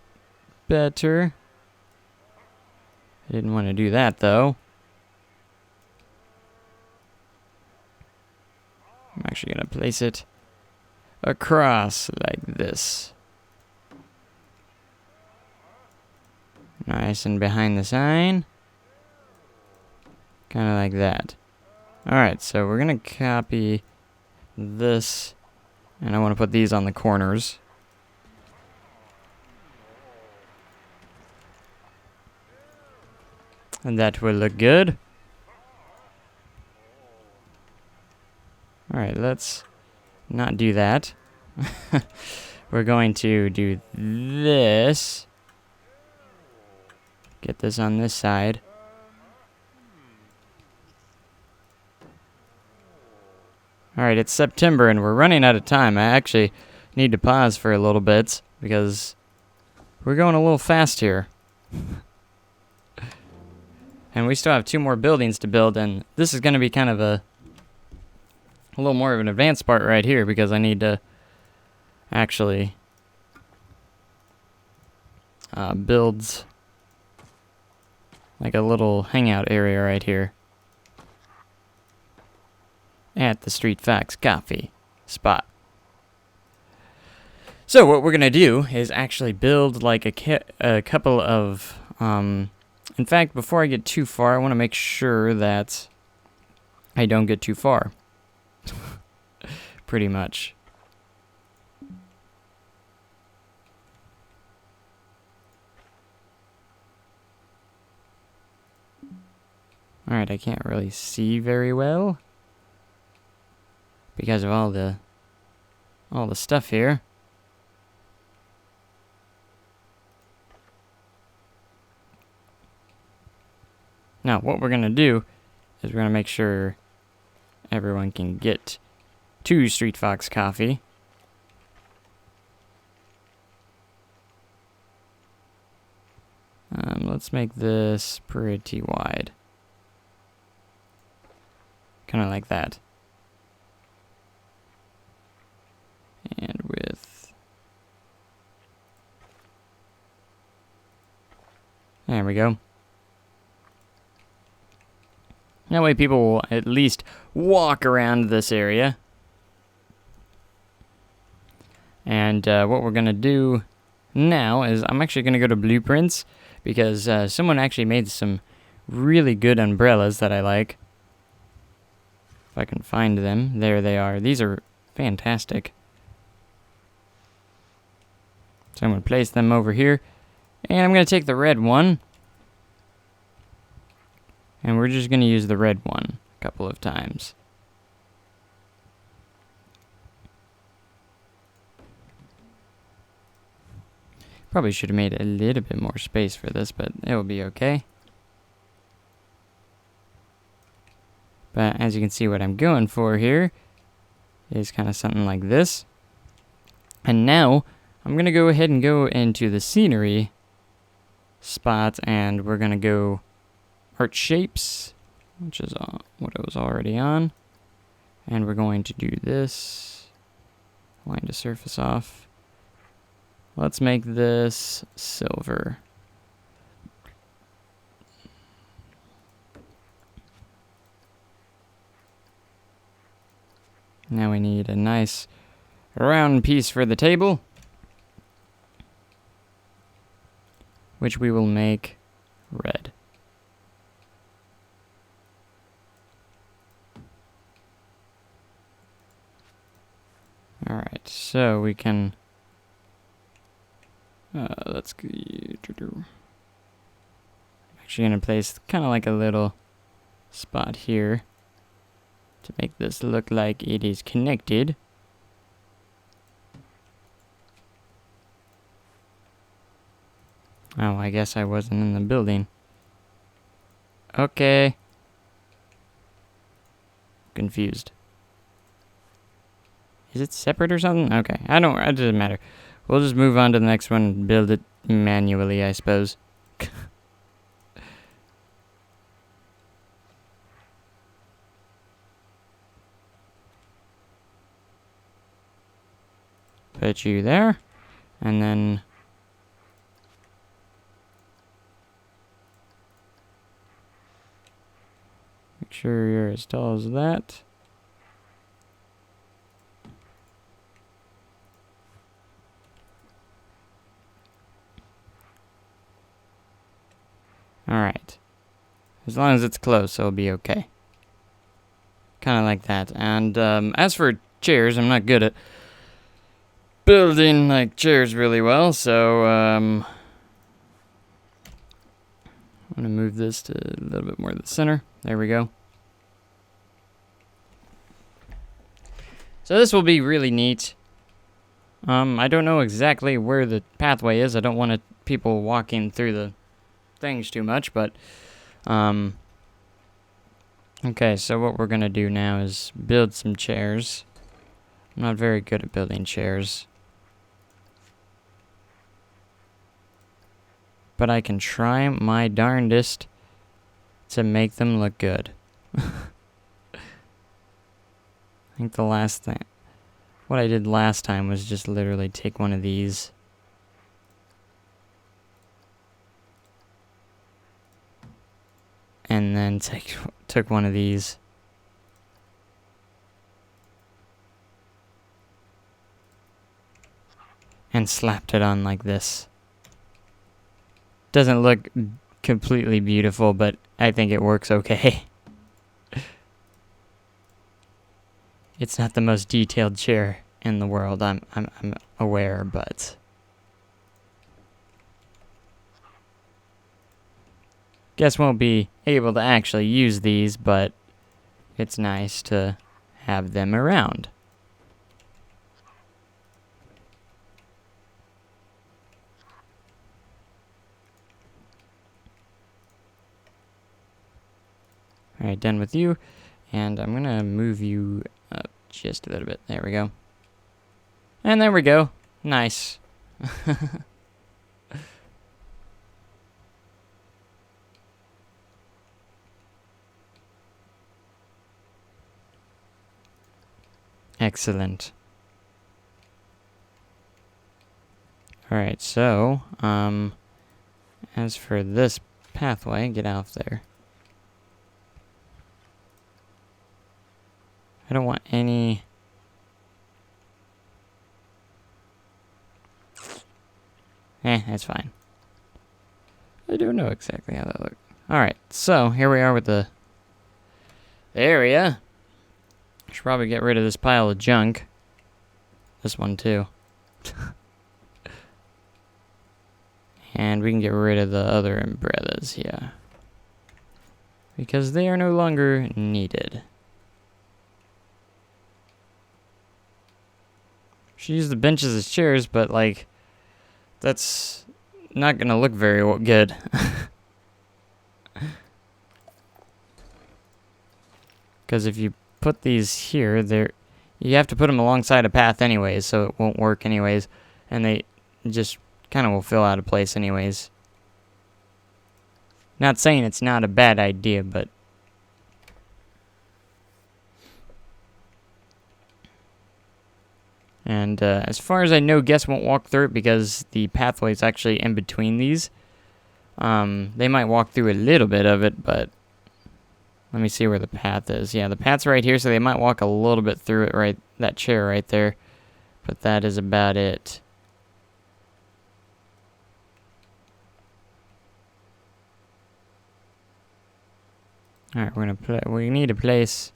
better. I didn't want to do that though. I'm actually gonna place it across like this. Nice and behind the sign. Kind of like that. Alright, so we're going to copy this. And I want to put these on the corners. And that will look good. Alright, let's not do that. We're going to do this. Get this on this side. Alright, it's September and we're running out of time. I actually need to pause for a little bit because we're going a little fast here. And we still have 2 more buildings to build, and this is going to be kind of a little more of an advanced part right here because I need to actually build like a little hangout area right here at the Street Fox Coffee spot. So what we're gonna do is actually build like a couple of in fact, before I get too far, I want to make sure that I don't get too far. Pretty much. Alright, I can't really see very well because of all the stuff here. Now, what we're going to do is we're going to make sure everyone can get to Street Fox Coffee. Let's make this pretty wide. Kind of like that. And with... There we go. That way people will at least walk around this area. And what we're going to do now is I'm actually going to go to Blueprints because someone actually made some really good umbrellas that I like. If I can find them. There they are. These are fantastic. So I'm going to place them over here. And I'm going to take the red one. And we're just going to use the red one a couple of times. Probably should have made a little bit more space for this, but it will be okay. But as you can see, what I'm going for here is kind of something like this. And now I'm going to go ahead and go into the scenery spot, and we're going to go art shapes, which is what I was already on. And we're going to do this. Line to surface off. Let's make this silver. Now we need a nice round piece for the table, which we will make red. Alright, so we can... let's actually gonna place kind of like a little spot here to make this look like it is connected. Oh, I guess I wasn't in the building. Okay. Confused. Is it separate or something? Okay, it doesn't matter. We'll just move on to the next one and build it manually, I suppose. Put you there, and then make sure you're as tall as that. Alright. As long as it's close, it'll be okay. Kind of like that. And as for chairs, I'm not good at building like chairs really well, so I'm going to move this to a little bit more to the center. There we go. So this will be really neat. I don't know exactly where the pathway is. I don't want people walking through the things too much, but okay, so what we're gonna do now is build some chairs. I'm not very good at building chairs, but I can try my darndest to make them look good. I think what I did last time was just literally take one of these and then took one of these and slapped it on like this. Doesn't look completely beautiful, but I think it works okay. It's not the most detailed chair in the world, I'm aware, but guess won't be able to actually use these, but it's nice to have them around. Alright, done with you. And I'm gonna move you up just a little bit. There we go. And there we go. Nice. Excellent. Alright, so, as for this pathway, get off there. I don't want any... that's fine. I don't know exactly how that looks. Alright, so here we are with the area. Should probably get rid of this pile of junk. This one too. And we can get rid of the other umbrellas here. Because they are no longer needed. Should use the benches as chairs, but like, that's not gonna look very good. Because if you put these here, you have to put them alongside a path anyways, so it won't work anyways, and they just kind of will fill out of place anyways. Not saying it's not a bad idea, but and as far as I know, guests won't walk through it because the pathway is actually in between these. They might walk through a little bit of it, but let me see where the path is. Yeah, the path's right here, so they might walk a little bit through it, right, that chair right there. But that is about it. Alright, we need to place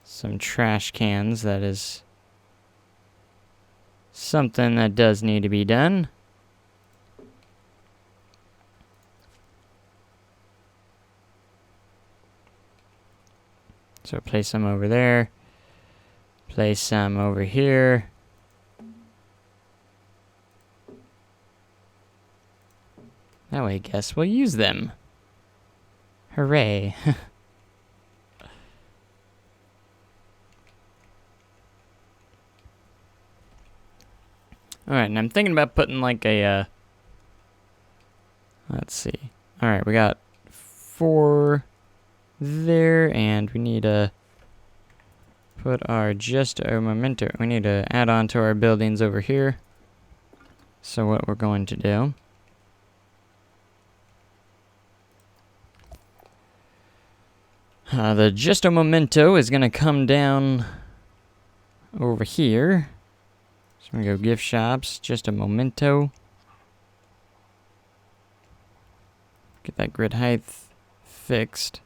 some trash cans. That is something that does need to be done. So place some over there. Place some over here. That way, I guess we'll use them. Hooray. Alright, and I'm thinking about putting like a, let's see. Alright, we got 4 there, and we need to put our just a memento. We need to add on to our buildings over here. So what we're going to do, the just a memento is going to come down over here. So I'm going to go gift shops, just a memento. Get that grid height fixed.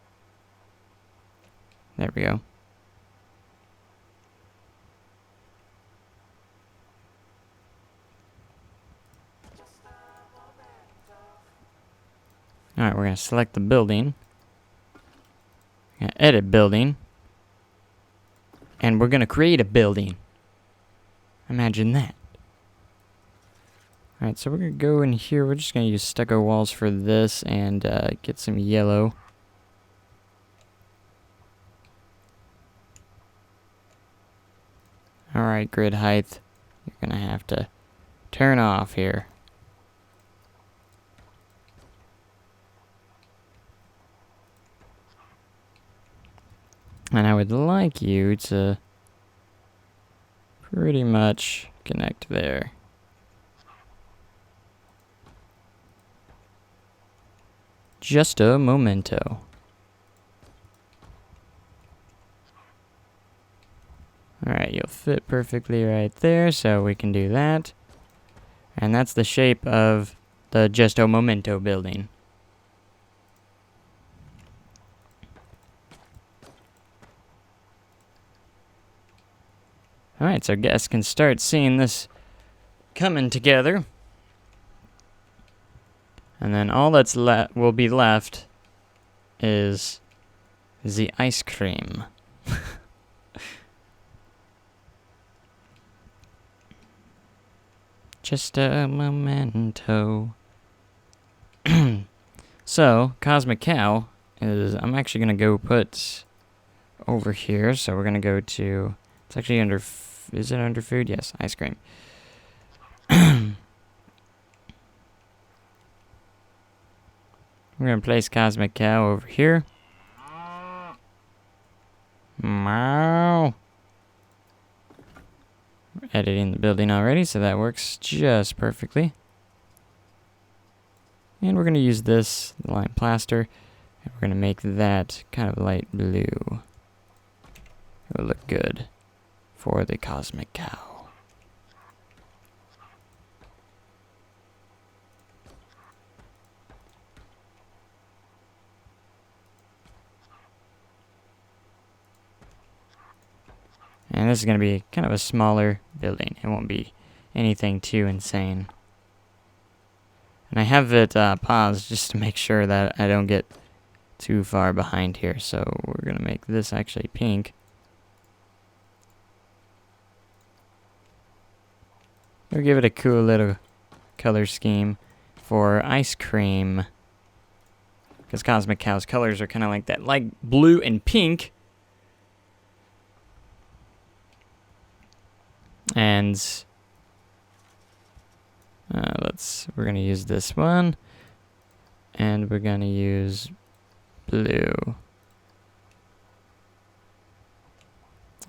There we go. Alright, we're going to select the building. We're going to edit building. And we're going to create a building. Imagine that. Alright, so we're going to go in here. We're just going to use stucco walls for this and get some yellow. Alright, grid height. You're going to have to turn off here. And I would like you to pretty much connect there. Just a memento. Alright, you'll fit perfectly right there, so we can do that. And that's the shape of the Just a Memento building. Alright, so guests can start seeing this coming together. And then all that's will be left is the ice cream. Just a memento. So, Cosmic Cow is I'm actually going to go put over here. So we're going to go to, it's actually under, is it under food? Yes, ice cream. We're going to place Cosmic Cow over here. Meow. We're editing the building already, so that works just perfectly. And we're going to use this lime plaster, and we're going to make that kind of light blue. It will look good for the Cosmic Cow. And this is going to be kind of a smaller building. It won't be anything too insane. And I have it paused just to make sure that I don't get too far behind here. So we're going to make this actually pink. We'll give it a cool little color scheme for ice cream. Because Cosmic Cow's colors are kind of like that, like blue and pink. And we're going to use this one. And we're going to use blue.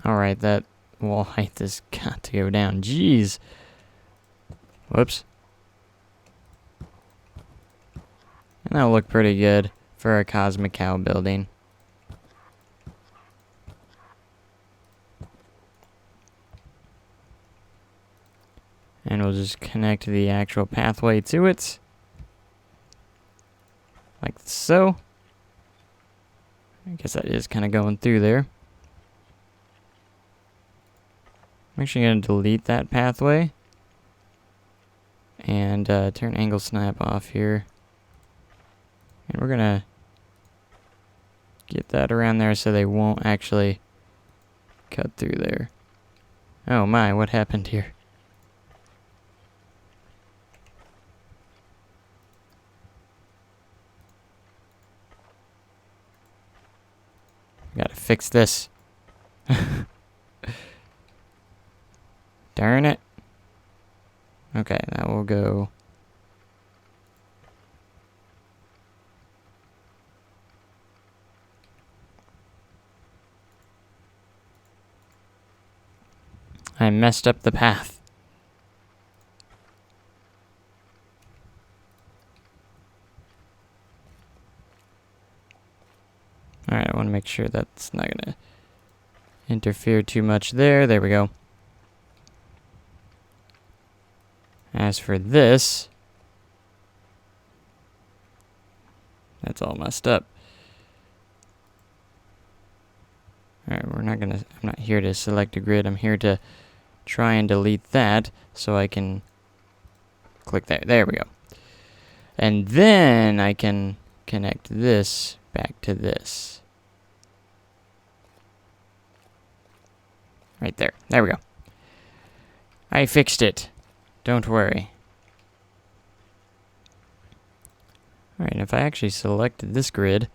Alright, that wall height has got to go down. Jeez. Whoops. And that'll look pretty good for a Cosmic Cow building. And we'll just connect the actual pathway to it. Like so. I guess that is kind of going through there. I'm actually going to delete that pathway. And turn angle snap off here. And we're going to get that around there so they won't actually cut through there. Oh my, what happened here? Gotta fix this. Darn it. Okay, that will go. I messed up the path. Alright, I want to make sure that's not going to interfere too much there. There we go. As for this, that's all messed up. Alright, I'm not here to select a grid. I'm here to try and delete that so I can click that. There we go. And then I can connect this back to this. Right there. There we go. I fixed it. Don't worry. Alright, if I actually selected this grid,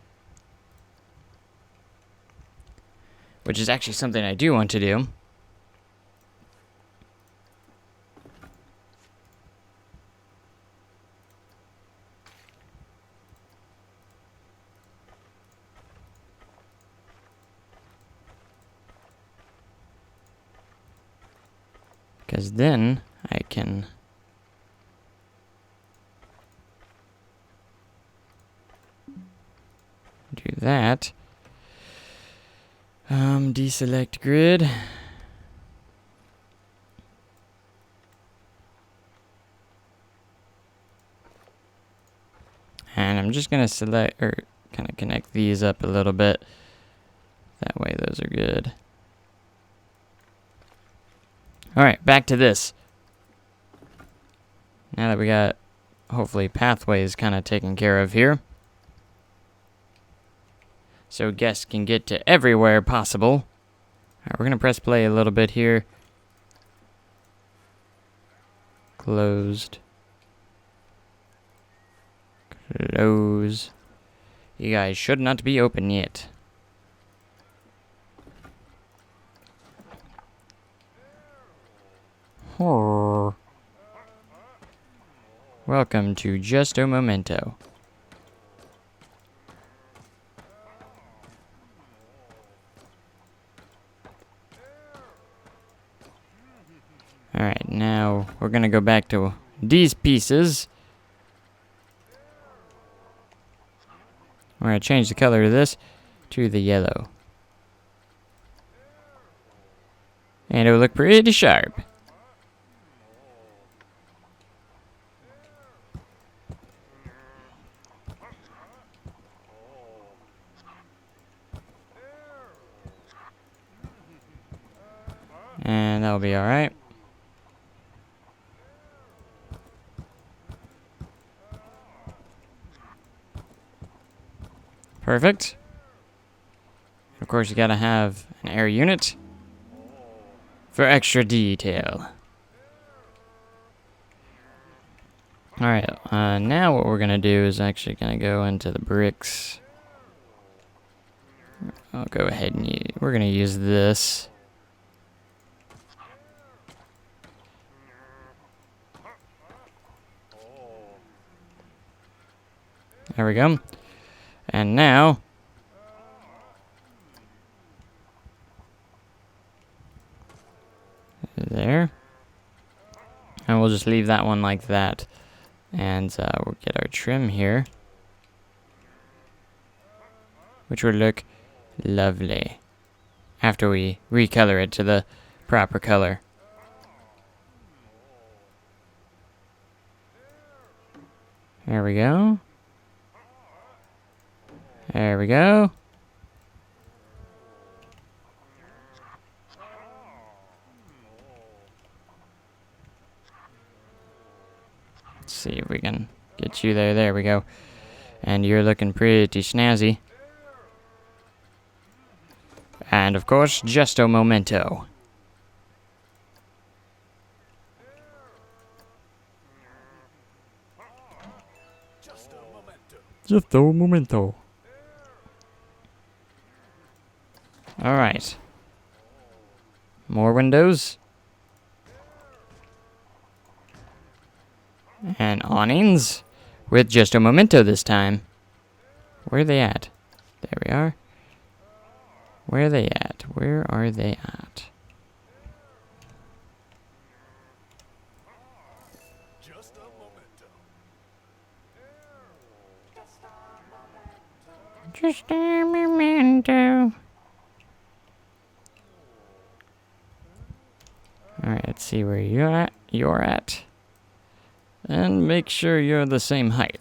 which is actually something I do want to do. Because then I can do that. Deselect grid. And I'm just gonna select, or kind of connect these up a little bit. That way those are good. Alright, back to this. Now that we got, hopefully, pathways kind of taken care of here. So guests can get to everywhere possible. Alright, we're going to press play a little bit here. Closed. Close. You guys should not be open yet. Horror. Welcome to Just a Momento. Alright, now we're gonna go back to these pieces. We're gonna change the color of this to the yellow. And it'll look pretty sharp. And that'll be alright. Perfect. Of course, you gotta have an air unit for extra detail. Alright, now what we're gonna do is actually gonna go into the bricks. I'll go ahead and we're gonna use this. There we go. And now, there. And we'll just leave that one like that. And we'll get our trim here, which will look lovely after we recolor it to the proper color. There we go. There we go. Let's see if we can get you there. There we go. And you're looking pretty snazzy. And of course, just a momento. Just a momento. Alright. More windows. And awnings. With just a memento this time. Where are they at? There we are. Where are they at? Where are they at? Just a momento. Just a memento. Alright, let's see where you're at. And make sure you're the same height.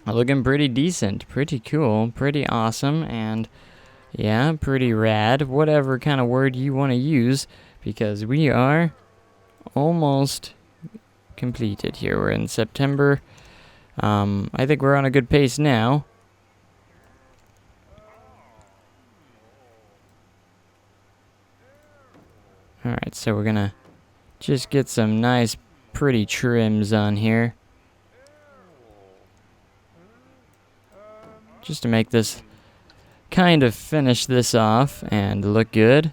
Looking pretty decent, pretty cool, pretty awesome, and yeah, pretty rad, whatever kind of word you want to use, because we are almost completed here. We're in September. I think we're on a good pace now. Alright, so we're gonna just get some nice, pretty trims on here. Just to make this kind of finish this off and look good.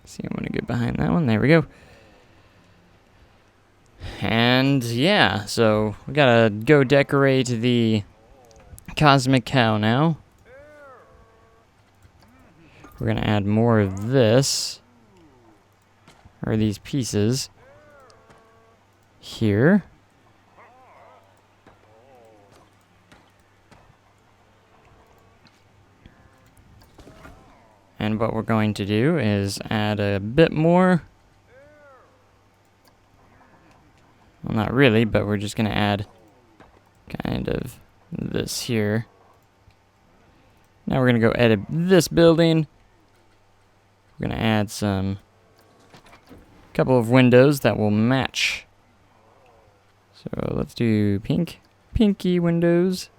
See, I'm gonna get behind that one. There we go. And yeah, so we gotta go decorate the Cosmic Cow now. We're gonna add more of this, or these pieces here. And what we're going to do is add a bit more. Well, not really, but we're just going to add kind of this here. Now we're going to go edit this building. We're going to add some couple of windows that will match. So let's do pinky windows.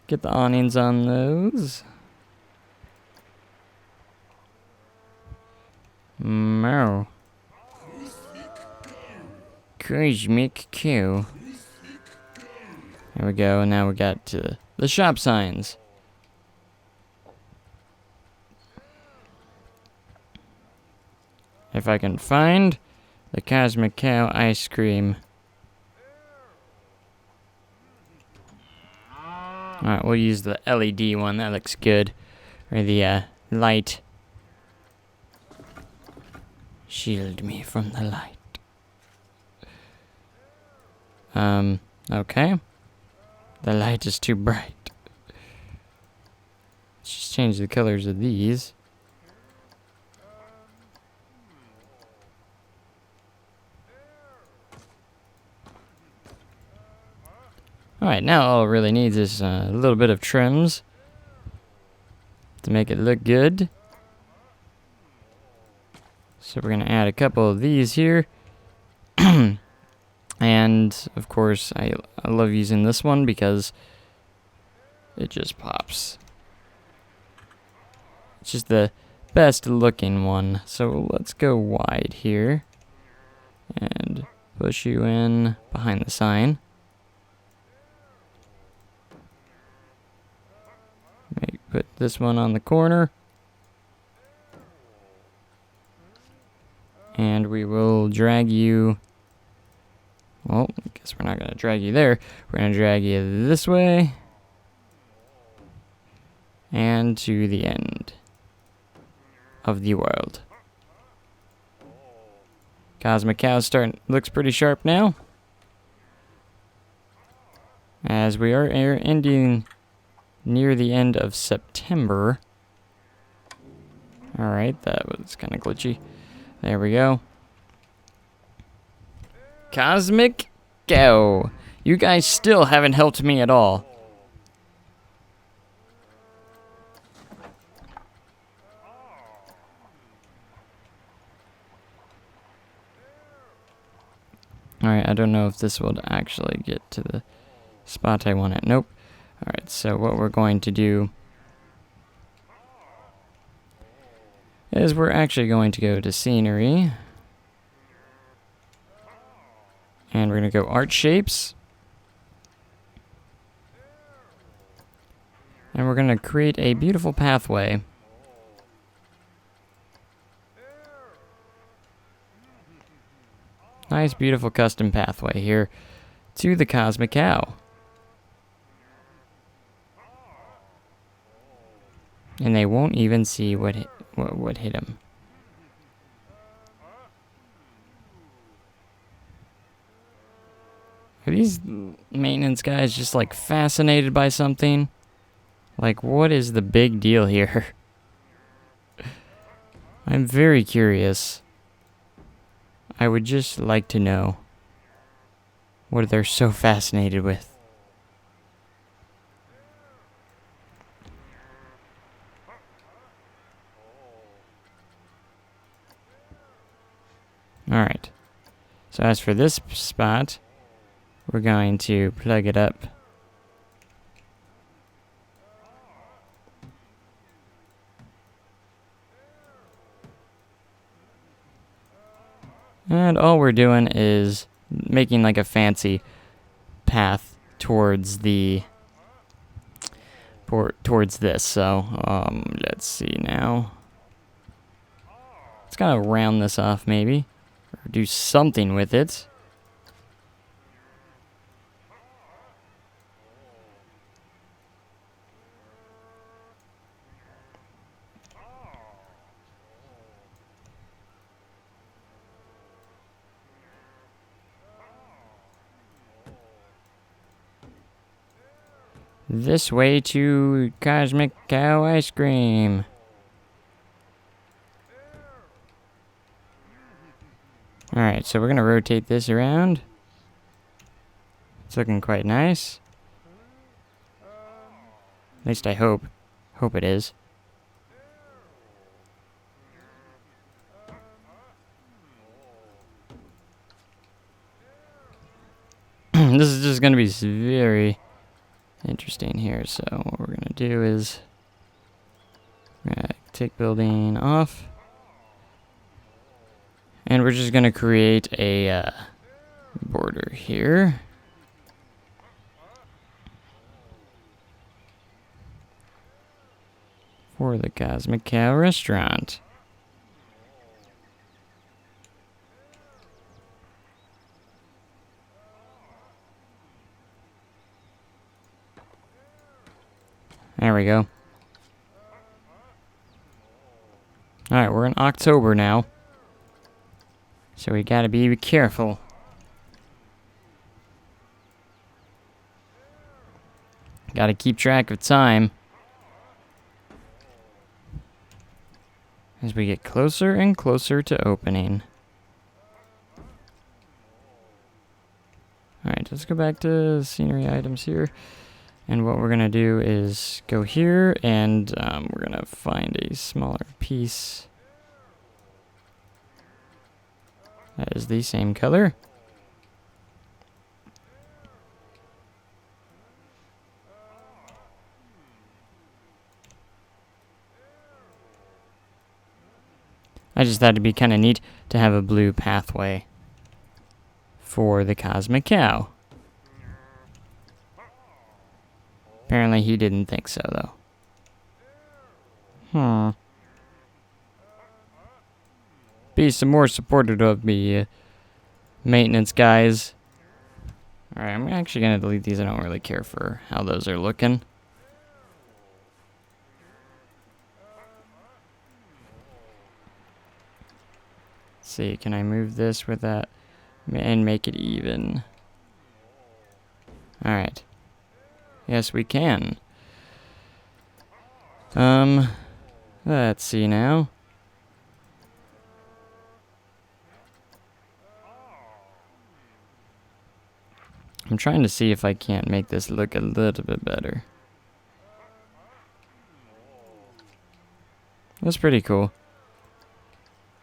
Get the awnings on those. Meow. Cosmic Q. There we go. And now we got the shop signs. If I can find the Cosmic Cow ice cream. Alright, we'll use the LED one. That looks good. Or the light. Shield me from the light. Okay. The light is too bright. Let's just change the colors of these. Alright, now all it really needs is a little bit of trims to make it look good. So we're going to add a couple of these here. And, of course, I love using this one because it just pops. It's just the best looking one. So let's go wide here. And push you in behind the sign. Put this one on the corner. And we will drag you... Well, I guess we're not going to drag you there. We're going to drag you this way. And to the end of the world. Cosmic Cow looks pretty sharp now. As we are ending near the end of September. Alright, that was kind of glitchy. There we go. Cosmic Cow. You guys still haven't helped me at all. Alright, I don't know if this will actually get to the spot I want it. Nope. Alright, so what we're going to do is we're actually going to go to scenery. And we're going to go art shapes. And we're going to create a beautiful pathway. Nice, beautiful custom pathway here to the Cosmic Cow. And they won't even see what hit him. Are these maintenance guys just like fascinated by something? Like, what is the big deal here? I'm very curious. I would just like to know what they're so fascinated with. Alright. So as for this spot, we're going to plug it up. And all we're doing is making like a fancy path towards towards this. So, let's see now. Let's kind of round this off maybe. Or do something with it. This way to Cosmic Cow Ice Cream. Alright, so we're going to rotate this around. It's looking quite nice. At least I hope. Hope it is. This is just going to be very interesting here. So what we're going to do is take building off. And we're just going to create a border here. For the Cosmic Cow restaurant. There we go. Alright, we're in October now. So we gotta be careful. Gotta keep track of time. As we get closer and closer to opening. Alright, let's go back to scenery items here. And what we're going to do is go here and we're going to find a smaller piece. That is the same color. I just thought it'd be kind of neat to have a blue pathway for the Cosmic Cow. Apparently he didn't think so, though. Be some more supportive of me, maintenance guys. Alright, I'm actually going to delete these. I don't really care for how those are looking. Let's see, can I move this with that and make it even? Alright. Yes, we can. Let's see now. I'm trying to see if I can't make this look a little bit better. That's pretty cool.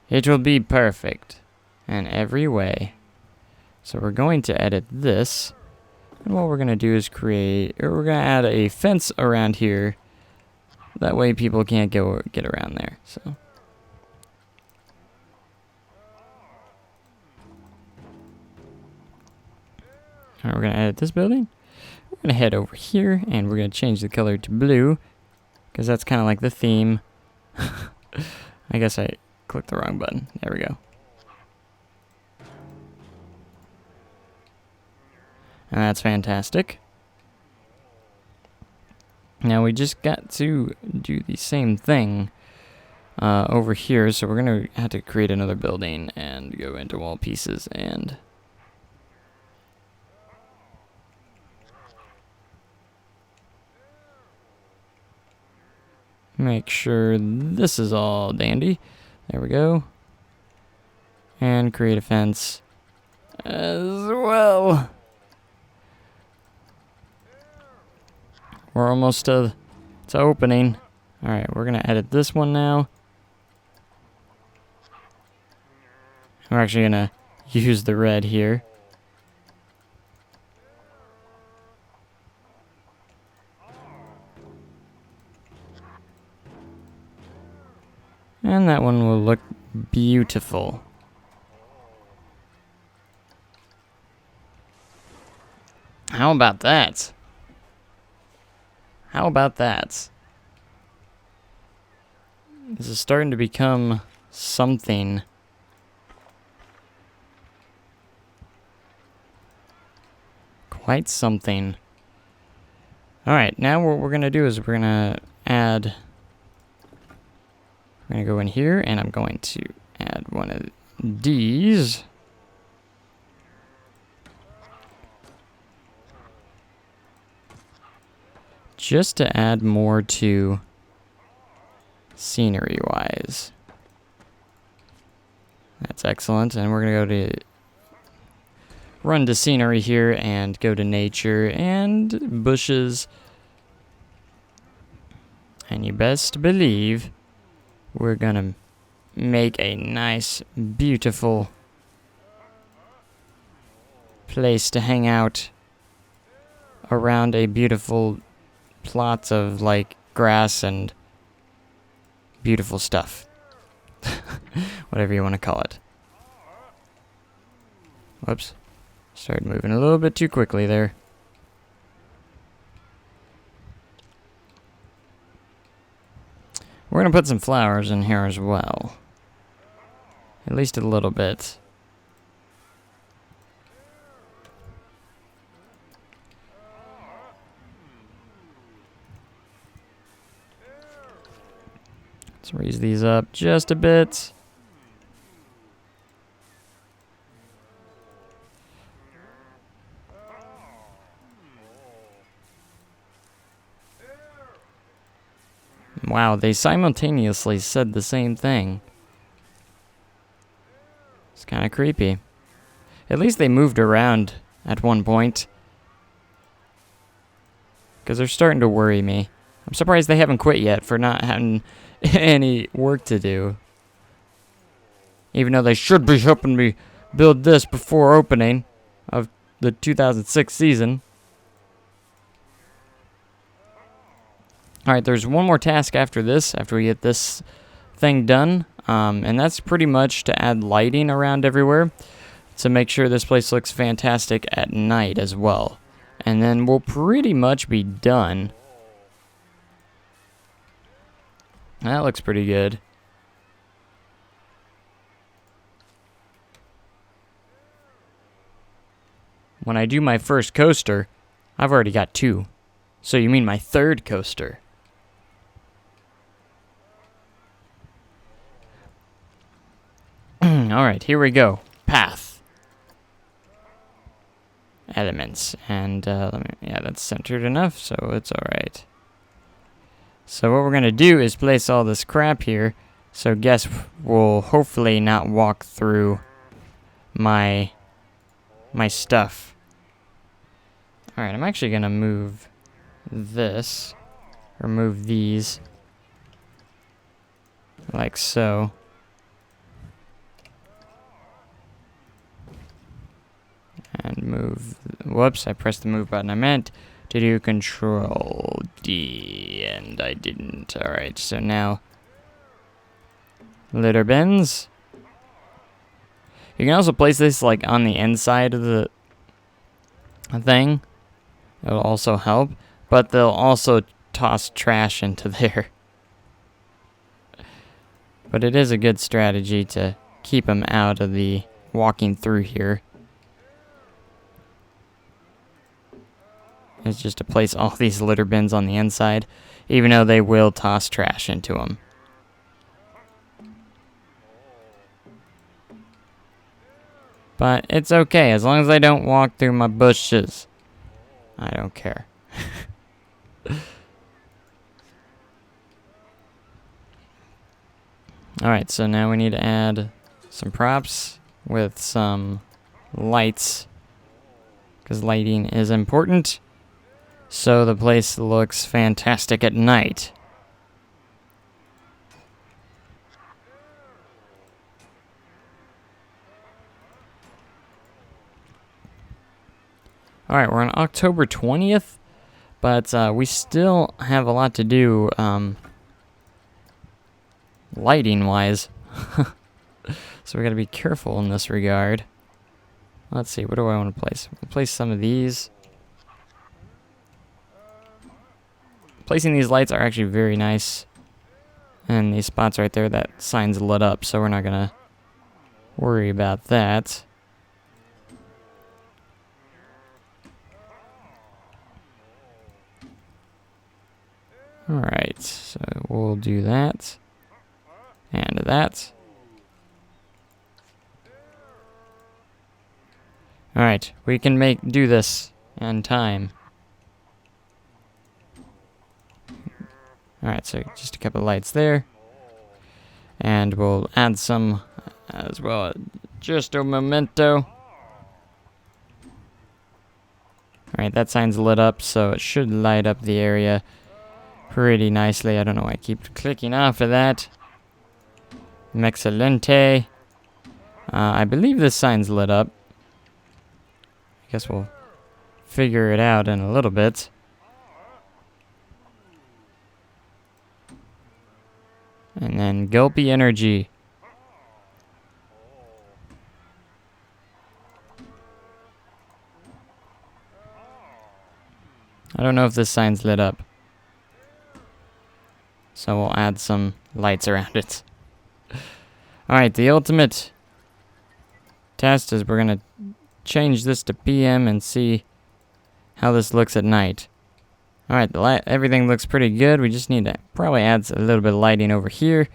It will be perfect in every way. So we're going to edit this. And what we're going to do is we're going to add a fence around here. That way people can't get around there. So. Alright, we're going to edit this building. We're going to head over here and we're going to change the color to blue. Because that's kind of like the theme. I guess I clicked the wrong button. There we go. And that's fantastic. Now we just got to do the same thing over here. So we're going to have to create another building and go into wall pieces and... make sure this is all dandy. There we go. And create a fence as well. We're almost to opening. Alright, we're going to edit this one now. We're actually going to use the red here. And that one will look beautiful. How about that? How about that? This is starting to become something. Quite something. Alright, now what we're going to do is we're going to add... we're going to go in here, and I'm going to add one of these. Just to add more to scenery-wise. That's excellent, and we're going to go to run to scenery here and go to nature and bushes. And you best believe we're going to make a nice, beautiful place to hang out around a beautiful plots of like grass and beautiful stuff. Whatever you want to call it. Whoops. Started moving a little bit too quickly there. We're going to put some flowers in here as well. At least a little bit. Let's raise these up just a bit. Wow, they simultaneously said the same thing. It's kind of creepy. At least they moved around at one point. Because they're starting to worry me. I'm surprised they haven't quit yet for not having any work to do. Even though they should be helping me build this before opening of the 2006 season. Alright, there's one more task after this, after we get this thing done. And that's pretty much to add lighting around everywhere to make sure this place looks fantastic at night as well. And then we'll pretty much be done. That looks pretty good. When I do my first coaster, I've already got 2. So you mean my 3rd coaster? Alright, here we go. Path. Elements. And, yeah, that's centered enough, so it's alright. So what we're going to do is place all this crap here. So guess we'll hopefully not walk through my stuff. Alright, I'm actually going to move this. Or move these. Like so. And move. Whoops, I pressed the move button. I meant to do Control D, and I didn't. Alright, so now litter bins. You can also place this like on the inside of the thing. It'll also help, but they'll also toss trash into there. But it is a good strategy to keep them out of the walking through here. It's just to place all these litter bins on the inside, even though they will toss trash into them. But it's okay, as long as I don't walk through my bushes. I don't care. Alright, so now we need to add some props with some lights, because lighting is important. So the place looks fantastic at night. Alright, we're on October 20th, but we still have a lot to do lighting-wise. So we gotta be careful in this regard. Let's see, what do I want to place? I'll place some of these. Placing these lights are actually very nice. And these spots right there, that sign's lit up, so we're not gonna worry about that. Alright, so we'll do that. And that. Alright, we can do this in time. Alright, so just a couple of lights there. And we'll add some as well. Just a memento. Alright, that sign's lit up, so it should light up the area pretty nicely. I don't know why I keep clicking off of that. Excelente. I believe this sign's lit up. I guess we'll figure it out in a little bit. And then Gulpy Energy. I don't know if this sign's lit up. So we'll add some lights around it. Alright, the ultimate test is we're going to change this to PM and see how this looks at night. Alright, everything looks pretty good. We just need to probably add a little bit of lighting over here.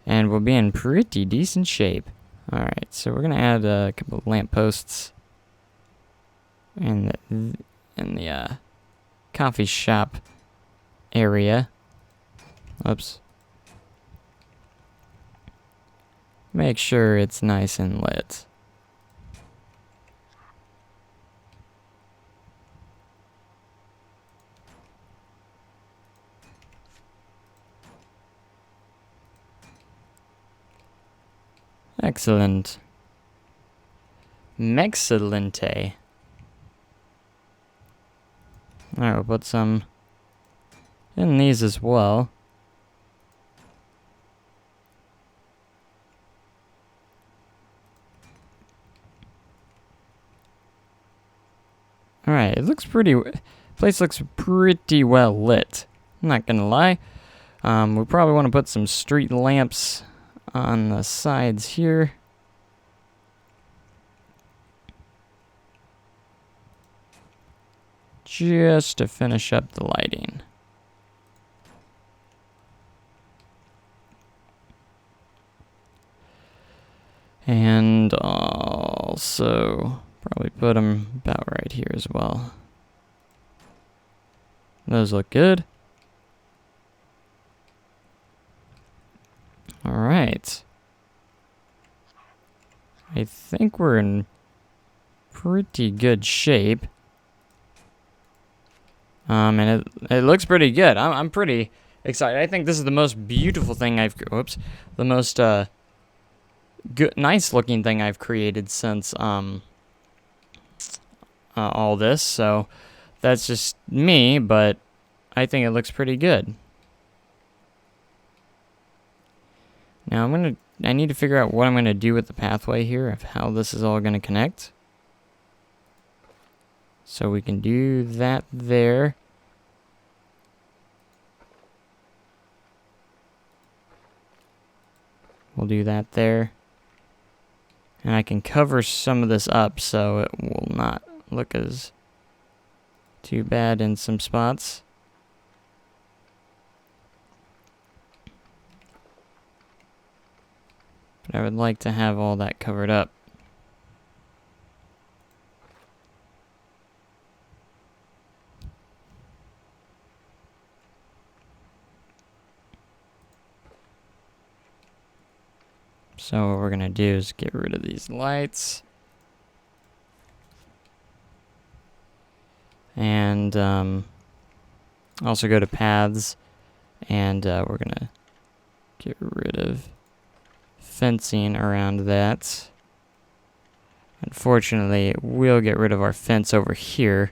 And we'll be in pretty decent shape. Alright, so we're going to add a couple of lampposts in the coffee shop area. Oops. Make sure it's nice and lit. Excellent. Mexcellente. Alright, we'll put some in these as well. Alright, it looks pretty... place looks pretty well lit. I'm not gonna lie. We probably want to put some street lamps on the sides here. Just to finish up the lighting. And also probably put them about right here as well. Those look good. Alright. I think we're in pretty good shape. And it looks pretty good. I'm pretty excited. I think this is the most beautiful thing I've... Whoops. The most nice looking thing I've created since all this. So that's just me, but I think it looks pretty good. Now I need to figure out what I'm gonna do with the pathway here, of how this is all gonna connect. So we can do that there. We'll do that there. And I can cover some of this up so it will not look as too bad in some spots. But I would like to have all that covered up. So what we're gonna do is get rid of these lights. And also go to paths, and we're gonna get rid of fencing around that. Unfortunately, we'll get rid of our fence over here.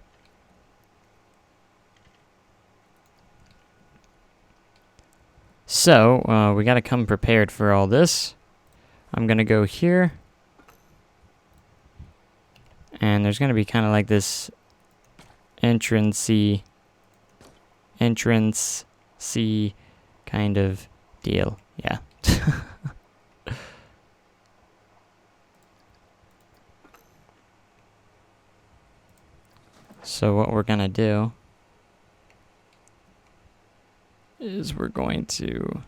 So we gotta come prepared for all this. I'm gonna go here, and there's gonna be kind of like this entrance kind of deal. Yeah. So what we're gonna do is we're going to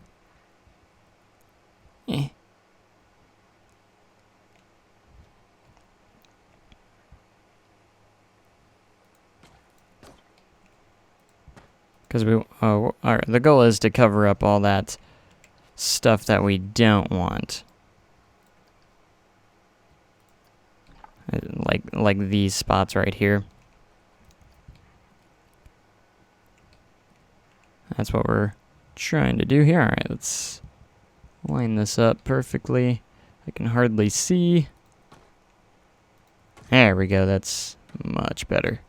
because the goal is to cover up all that stuff that we don't want. Like these spots right here. That's what we're trying to do here. Alright, let's line this up perfectly. I can hardly see. There we go, that's much better.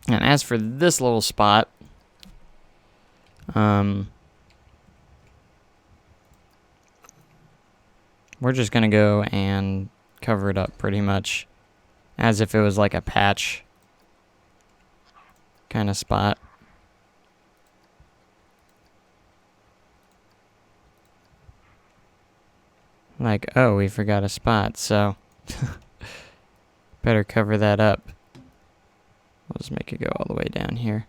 And as for this little spot, we're just gonna go and cover it up pretty much as if it was like a patch kind of spot. Like, oh, we forgot a spot, so better cover that up. We'll just make it go all the way down here.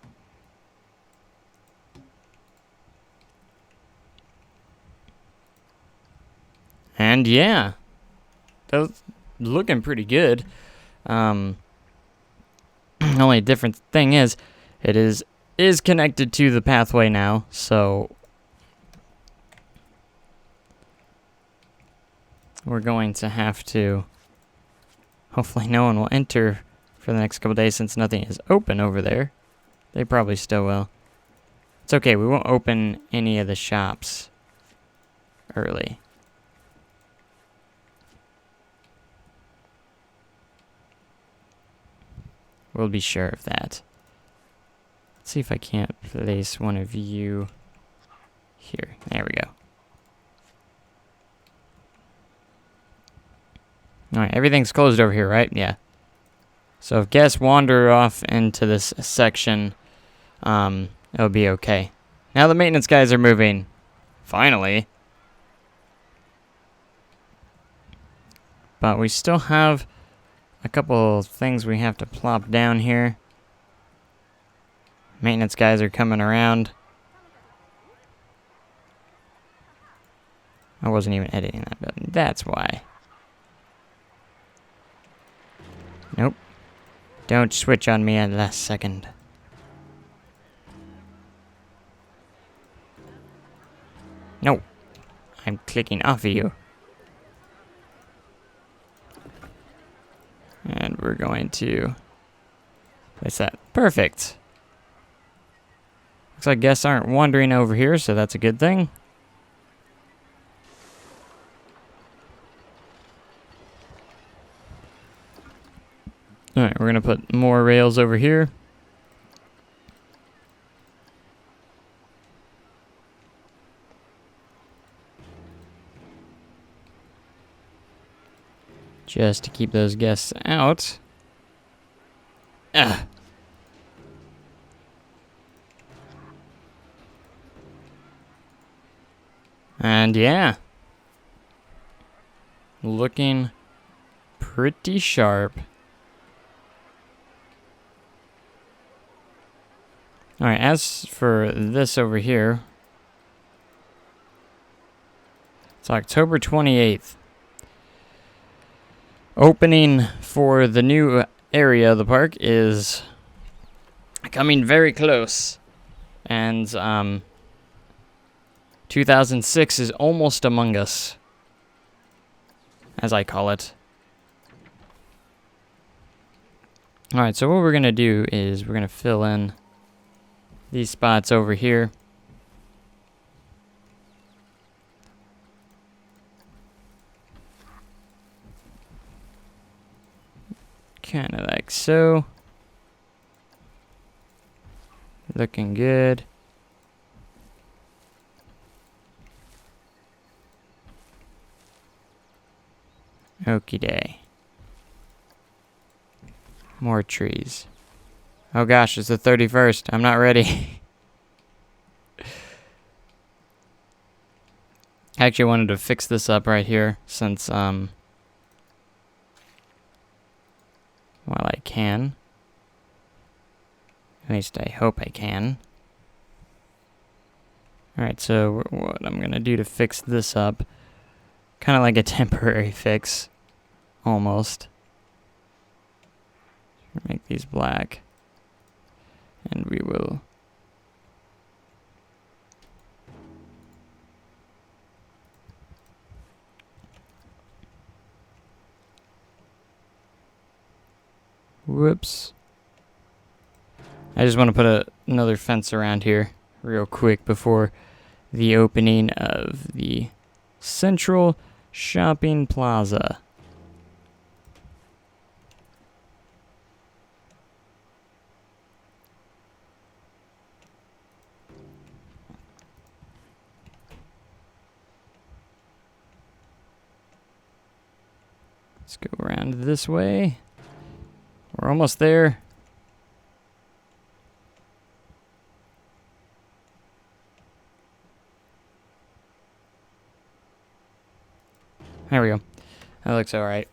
And yeah, that's looking pretty good. Only different thing is, it is connected to the pathway now, so we're going to have to. Hopefully, no one will enter for the next couple days since nothing is open over there. They probably still will. It's okay. We won't open any of the shops early. We'll be sure of that. Let's see if I can't place one of you here. There we go. Alright, everything's closed over here, right? Yeah. So if guests wander off into this section, it'll be okay. Now the maintenance guys are moving. Finally. But we still have a couple things we have to plop down here. Maintenance guys are coming around. I wasn't even editing that button. That's why. Nope. Don't switch on me at the last second. No. I'm clicking off of you. And we're going to place that. Perfect. Looks like guests aren't wandering over here, so that's a good thing. Alright, we're going to put more rails over here. Just to keep those guests out. Ugh. And yeah. Looking pretty sharp. Alright, as for this over here, it's October 28th. Opening for the new area of the park is coming very close. And 2006 is almost among us, as I call it. Alright, so what we're going to do is we're going to fill in these spots over here. Kind of like so. Looking good. Okie day. More trees. Oh gosh, it's the 31st. I'm not ready. I actually wanted to fix this up right here since, while I can. At least I hope I can. Alright, so what I'm going to do to fix this up, kind of like a temporary fix, almost. Make these black. And we will whoops. I just want to put another fence around here real quick before the opening of the Central Shopping Plaza. Let's go around this way. We're almost there. There we go. That looks alright.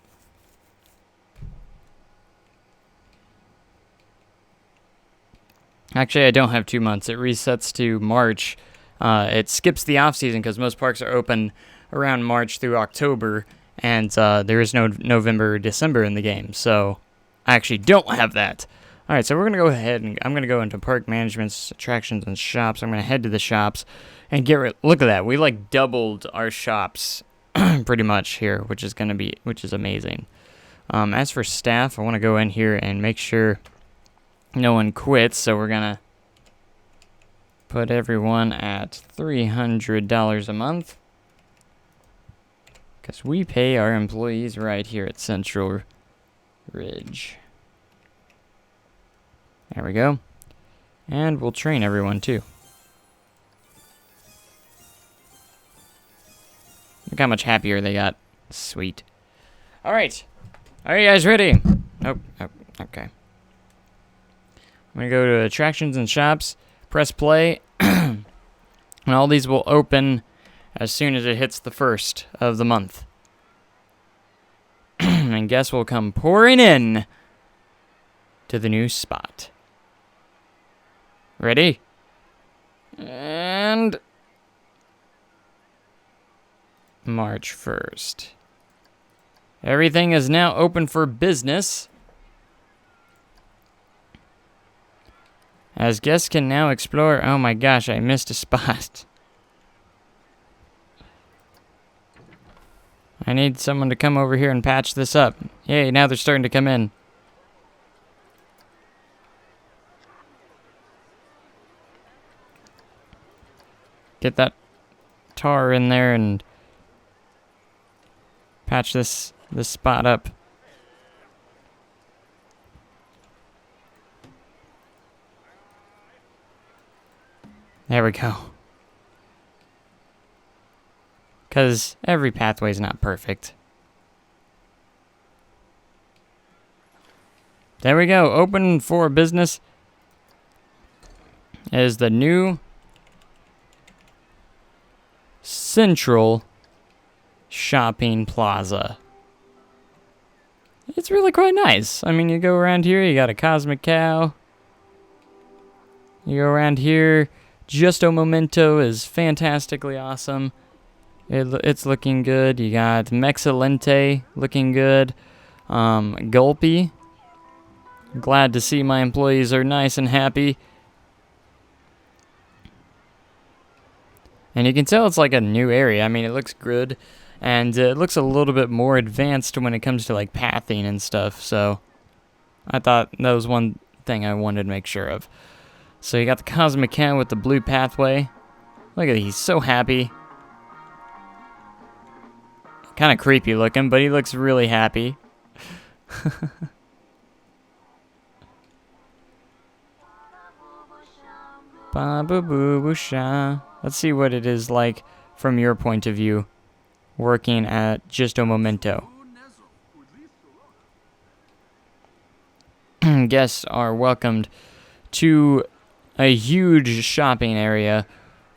Actually, I don't have 2 months. It resets to March. It skips the off season because most parks are open around March through October, and there is no November or December in the game. So I actually don't have that. All right, so we're gonna go ahead and I'm gonna go into park management's attractions and shops. I'm gonna head to the shops and look at that. We like doubled our shops pretty much here, which is amazing. As for staff, I want to go in here and make sure no one quits. So we're gonna put everyone at $300 a month because we pay our employees right here at Central Ridge. There we go. And we'll train everyone too. Look how much happier they got. Sweet. Alright. Are you guys ready? Nope. Okay. I'm gonna go to attractions and shops, press play, and all these will open as soon as it hits the 1st of the month. And guests will come pouring in to the new spot. Ready? And March 1st. Everything is now open for business, as guests can now explore. Oh my gosh, I missed a spot. I need someone to come over here and patch this up. Yay, now they're starting to come in. Get that tar in there and patch this spot up. There we go. Because every pathway is not perfect. There we go. Open for business is the new Central Shopping Plaza. It's really quite nice. I mean, you go around here, you got a Cosmic Cow. You go around here, Justo Momento is fantastically awesome. It's looking good. You got Mexalente looking good. Gulpy. Glad to see my employees are nice and happy. And you can tell it's like a new area. I mean, it looks good. And it looks a little bit more advanced when it comes to like pathing and stuff. So I thought that was one thing I wanted to make sure of. So you got the Cosmic Cow with the blue pathway. Look at it, he's so happy. Kind of creepy looking, but he looks really happy. Ba-boo-boo-boo-sha. Let's see what it is like from your point of view, working at Justo Momento. Guests are welcomed to a huge shopping area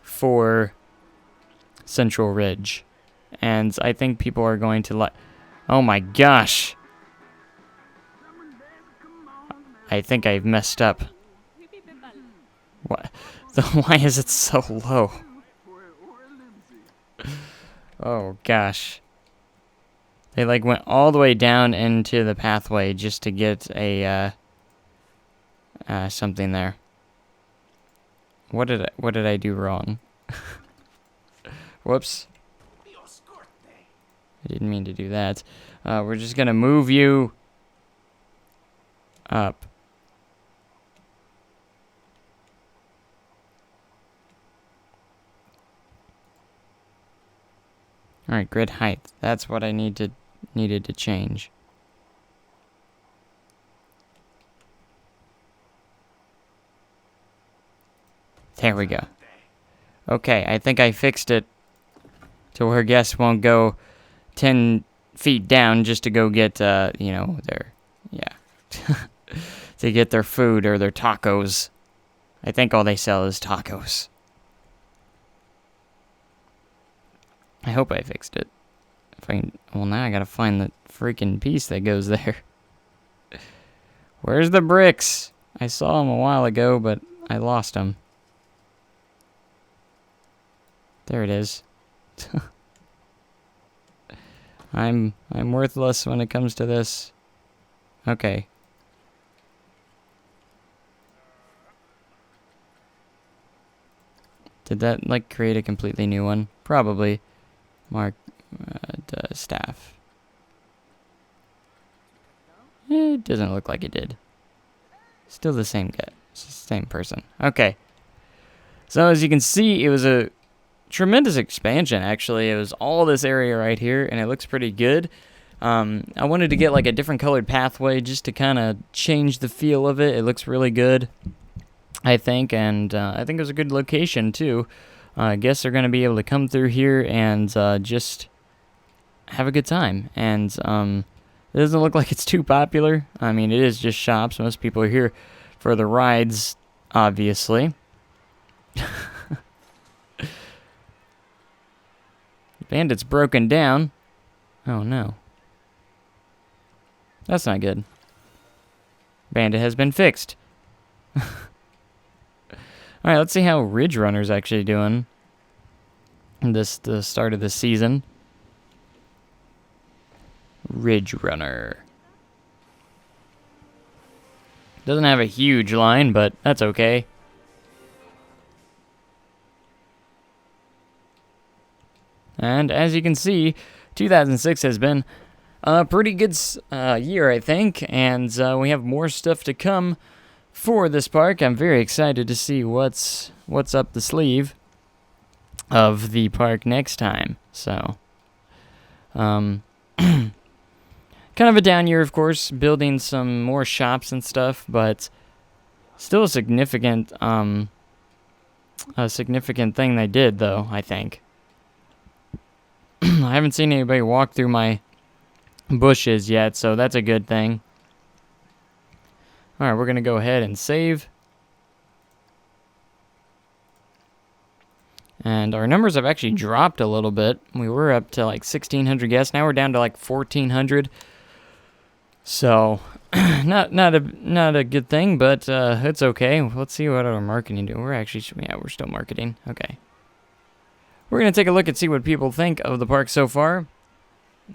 for Central Ridge. And I think people are going to like... Oh my gosh! I think I've messed up. What? Why is it so low? Oh gosh. They like went all the way down into the pathway just to get a something there. What did I do wrong? Whoops. I didn't mean to do that. We're just gonna move you up. Alright, grid height. That's what I needed to change. There we go. Okay, I think I fixed it to where guests won't go 10 feet down just to go get, you know, their... Yeah. to get their food or their tacos. I think all they sell is tacos. I hope I fixed it. Well, now I gotta find the freaking piece that goes there. Where's the bricks? I saw them a while ago, but I lost them. There it is. I'm worthless when it comes to this. Okay. Did that, like, create a completely new one? Probably. Mark, staff. It doesn't look like it did. Still the same guy. Same person. Okay. So as you can see, it was a tremendous expansion, actually. It was all this area right here, and it looks pretty good. I wanted to get like a different colored pathway just to kind of change the feel of it. It looks really good, I think, and I think it was a good location too. Guests are going to be able to come through here and just have a good time. And it doesn't look like it's too popular. I mean, it is just shops. Most people are here for the rides, obviously. Bandit's broken down. Oh no. That's not good. Bandit has been fixed. Alright, let's see how Ridge Runner's actually doing. The start of the season. Ridge Runner. Doesn't have a huge line, but that's okay. And as you can see, 2006 has been a pretty good year, I think, and we have more stuff to come for this park. I'm very excited to see what's up the sleeve of the park next time. So, kind of a down year, of course, building some more shops and stuff, but still a significant thing they did, though, I think. I haven't seen anybody walk through my bushes yet, so that's a good thing. Alright, we're going to go ahead and save. And our numbers have actually dropped a little bit. We were up to like 1,600 guests. Now we're down to like 1,400. So, not a good thing, but it's okay. Let's see what our marketing do. We're still marketing. Okay. We're going to take a look and see what people think of the park so far.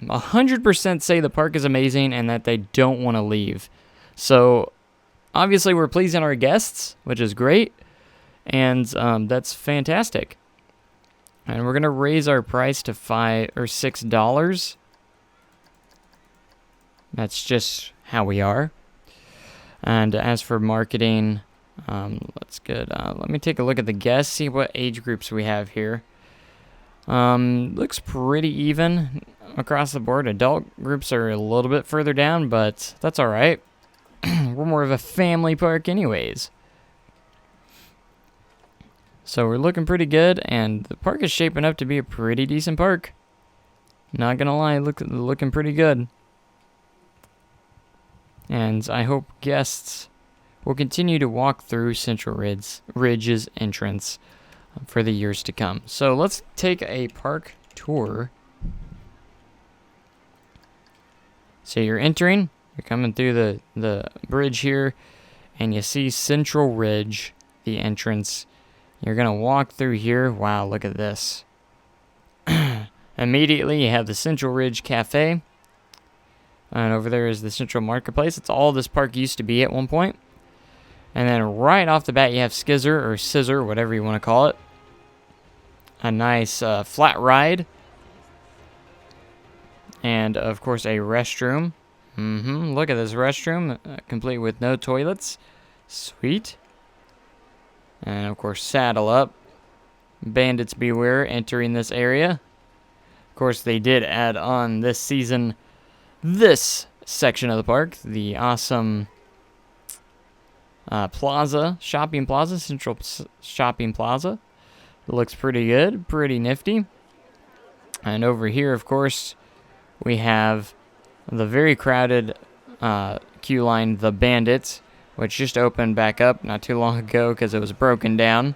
100% say the park is amazing and that they don't want to leave. So, obviously we're pleasing our guests, which is great. And that's fantastic. And we're going to raise our price to $5 or $6. That's just how we are. And as for marketing, let's get. Let me take a look at the guests, see what age groups we have here. Looks pretty even across the board. Adult groups are a little bit further down, but that's all right. We're more of a family park anyways. So we're looking pretty good, and the park is shaping up to be a pretty decent park. Not gonna lie, looking pretty good. And I hope guests will continue to walk through Central Ridge's entrance for the years to come. So let's take a park tour. So you're entering, you're coming through the bridge here, and you see Central Ridge, the entrance. You're going to walk through here. Wow, look at this. Immediately, you have the Central Ridge Cafe. And over there is the Central Marketplace. It's all this park used to be at one point. And then right off the bat, you have Skizzer or Scissor, whatever you want to call it. A nice flat ride. And, of course, a restroom. Look at this restroom, complete with no toilets. Sweet. And, of course, saddle up. Bandits beware entering this area. Of course, they did add on this season this section of the park. The awesome shopping plaza, Central Shopping Plaza. It looks pretty good, pretty nifty. And over here, of course, we have the very crowded queue line the Bandit, which just opened back up not too long ago because it was broken down.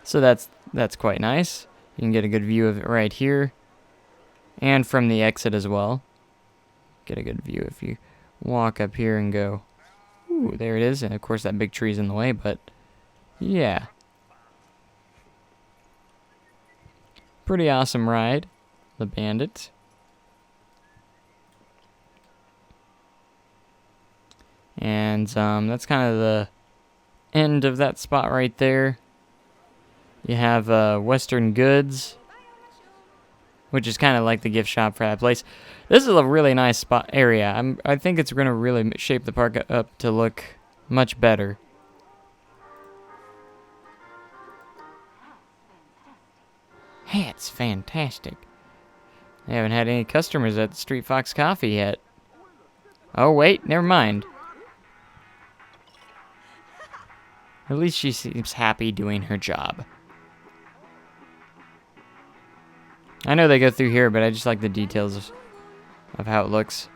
So that's quite nice. You can get a good view of it right here, and from the exit as well. Get a good view if you walk up here and go, ooh, there it is. And of course that big tree's in the way, but yeah. Pretty awesome ride, the Bandit. And that's kind of the end of that spot right there. You have Western Goods, which is kind of like the gift shop for that place. This is a really nice spot area. I think it's going to really shape the park up to look much better. That's fantastic. I haven't had any customers at Street Fox Coffee yet. Oh, wait, never mind. At least she seems happy doing her job. I know they go through here, but I just like the details of how it looks.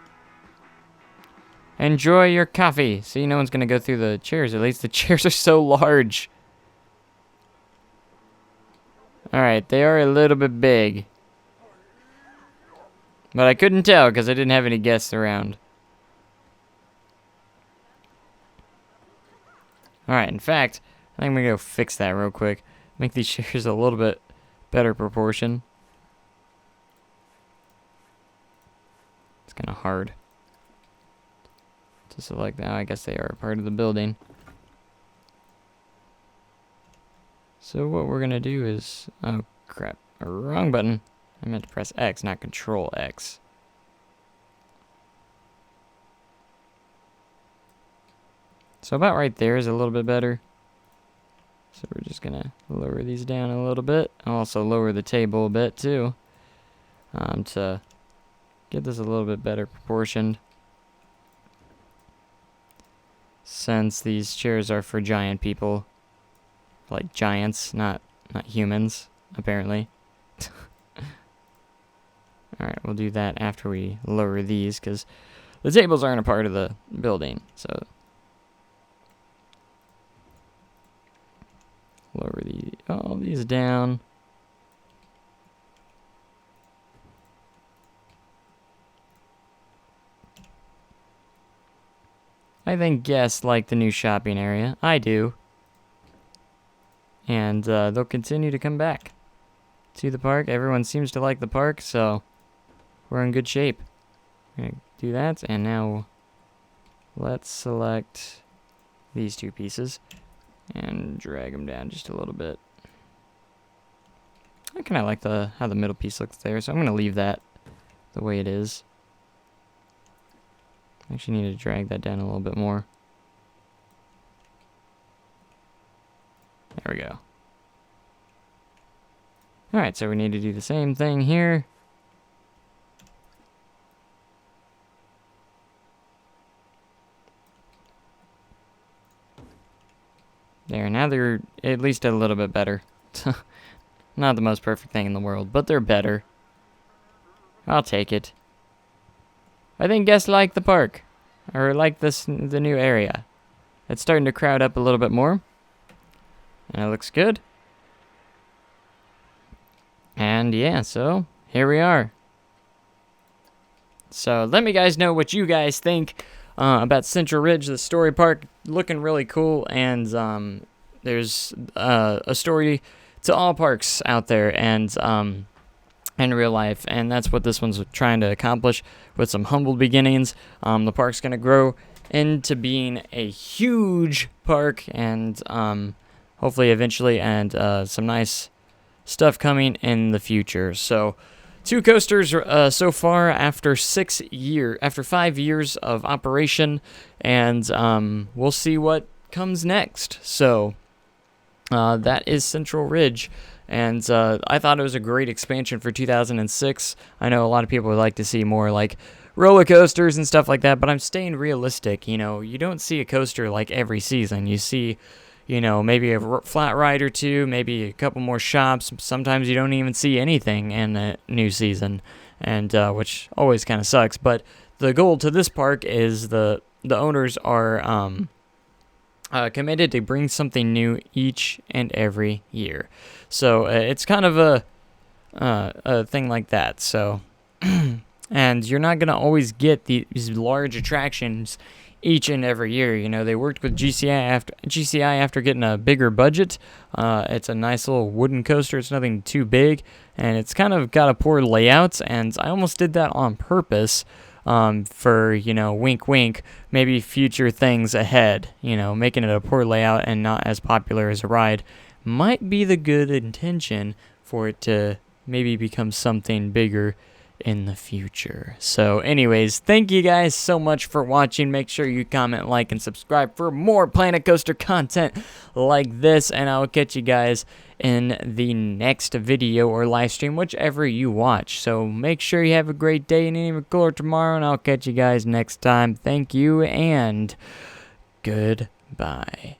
Enjoy your coffee. See, no one's going to go through the chairs. At least the chairs are so large. Alright, they are a little bit big. But I couldn't tell because I didn't have any guests around. Alright, in fact, I think I'm going to go fix that real quick. Make these chairs a little bit better proportion. It's kind of hard to select that. I guess they are part of the building. So what we're going to do is... Oh, crap. Wrong button. I meant to press X, not Control X. So about right there is a little bit better. So we're just going to lower these down a little bit. I'll also lower the table a bit too. To get this a little bit better proportioned. Since these chairs are for giant people. Like giants, not humans, apparently. Alright, we'll do that after we lower these, because the tables aren't a part of the building, so... Lower all these down. I think guests like the new shopping area. I do. And they'll continue to come back to the park. Everyone seems to like the park, so we're in good shape. We're going to do that, and now let's select these two pieces and drag them down just a little bit. I kind of like how the middle piece looks there, so I'm going to leave that the way it is. I actually need to drag that down a little bit more. There we go. Alright, so we need to do the same thing here. There, now they're at least a little bit better. Not the most perfect thing in the world, but they're better. I'll take it. I think guests like the park, or like the new area. It's starting to crowd up a little bit more, and it looks good. And yeah, so here we are. So let me guys know what you guys think about Central Ridge, the story park, looking really cool. And there's a story to all parks out there, and in real life, and that's what this one's trying to accomplish with some humble beginnings. The park's going to grow into being a huge park, and hopefully eventually, and some nice stuff coming in the future. So 2 coasters so far after 5 years of operation, and we'll see what comes next. So that is Central Ridge. And I thought it was a great expansion for 2006. I know a lot of people would like to see more like roller coasters and stuff like that, but I'm staying realistic. You know, you don't see a coaster like every season. You see, you know, maybe a flat ride or two, maybe a couple more shops. Sometimes you don't even see anything in a new season, and which always kind of sucks. But the goal to this park is the owners are committed to bring something new each and every year. So it's kind of a thing like that. So, and you're not gonna always get these large attractions each and every year. You know, they worked with GCI after getting a bigger budget. It's a nice little wooden coaster. It's nothing too big, and it's kind of got a poor layout. And I almost did that on purpose. For, you know, wink wink, maybe future things ahead, you know, making it a poor layout and not as popular as a ride might be the good intention for it to maybe become something bigger in the future. So anyways, thank you guys so much for watching. Make sure you comment, like, and subscribe for more Planet Coaster content like this, and I'll catch you guys in the next video or live stream, whichever you watch. So make sure you have a great day and even cooler tomorrow, and I'll catch you guys next time. Thank you and goodbye.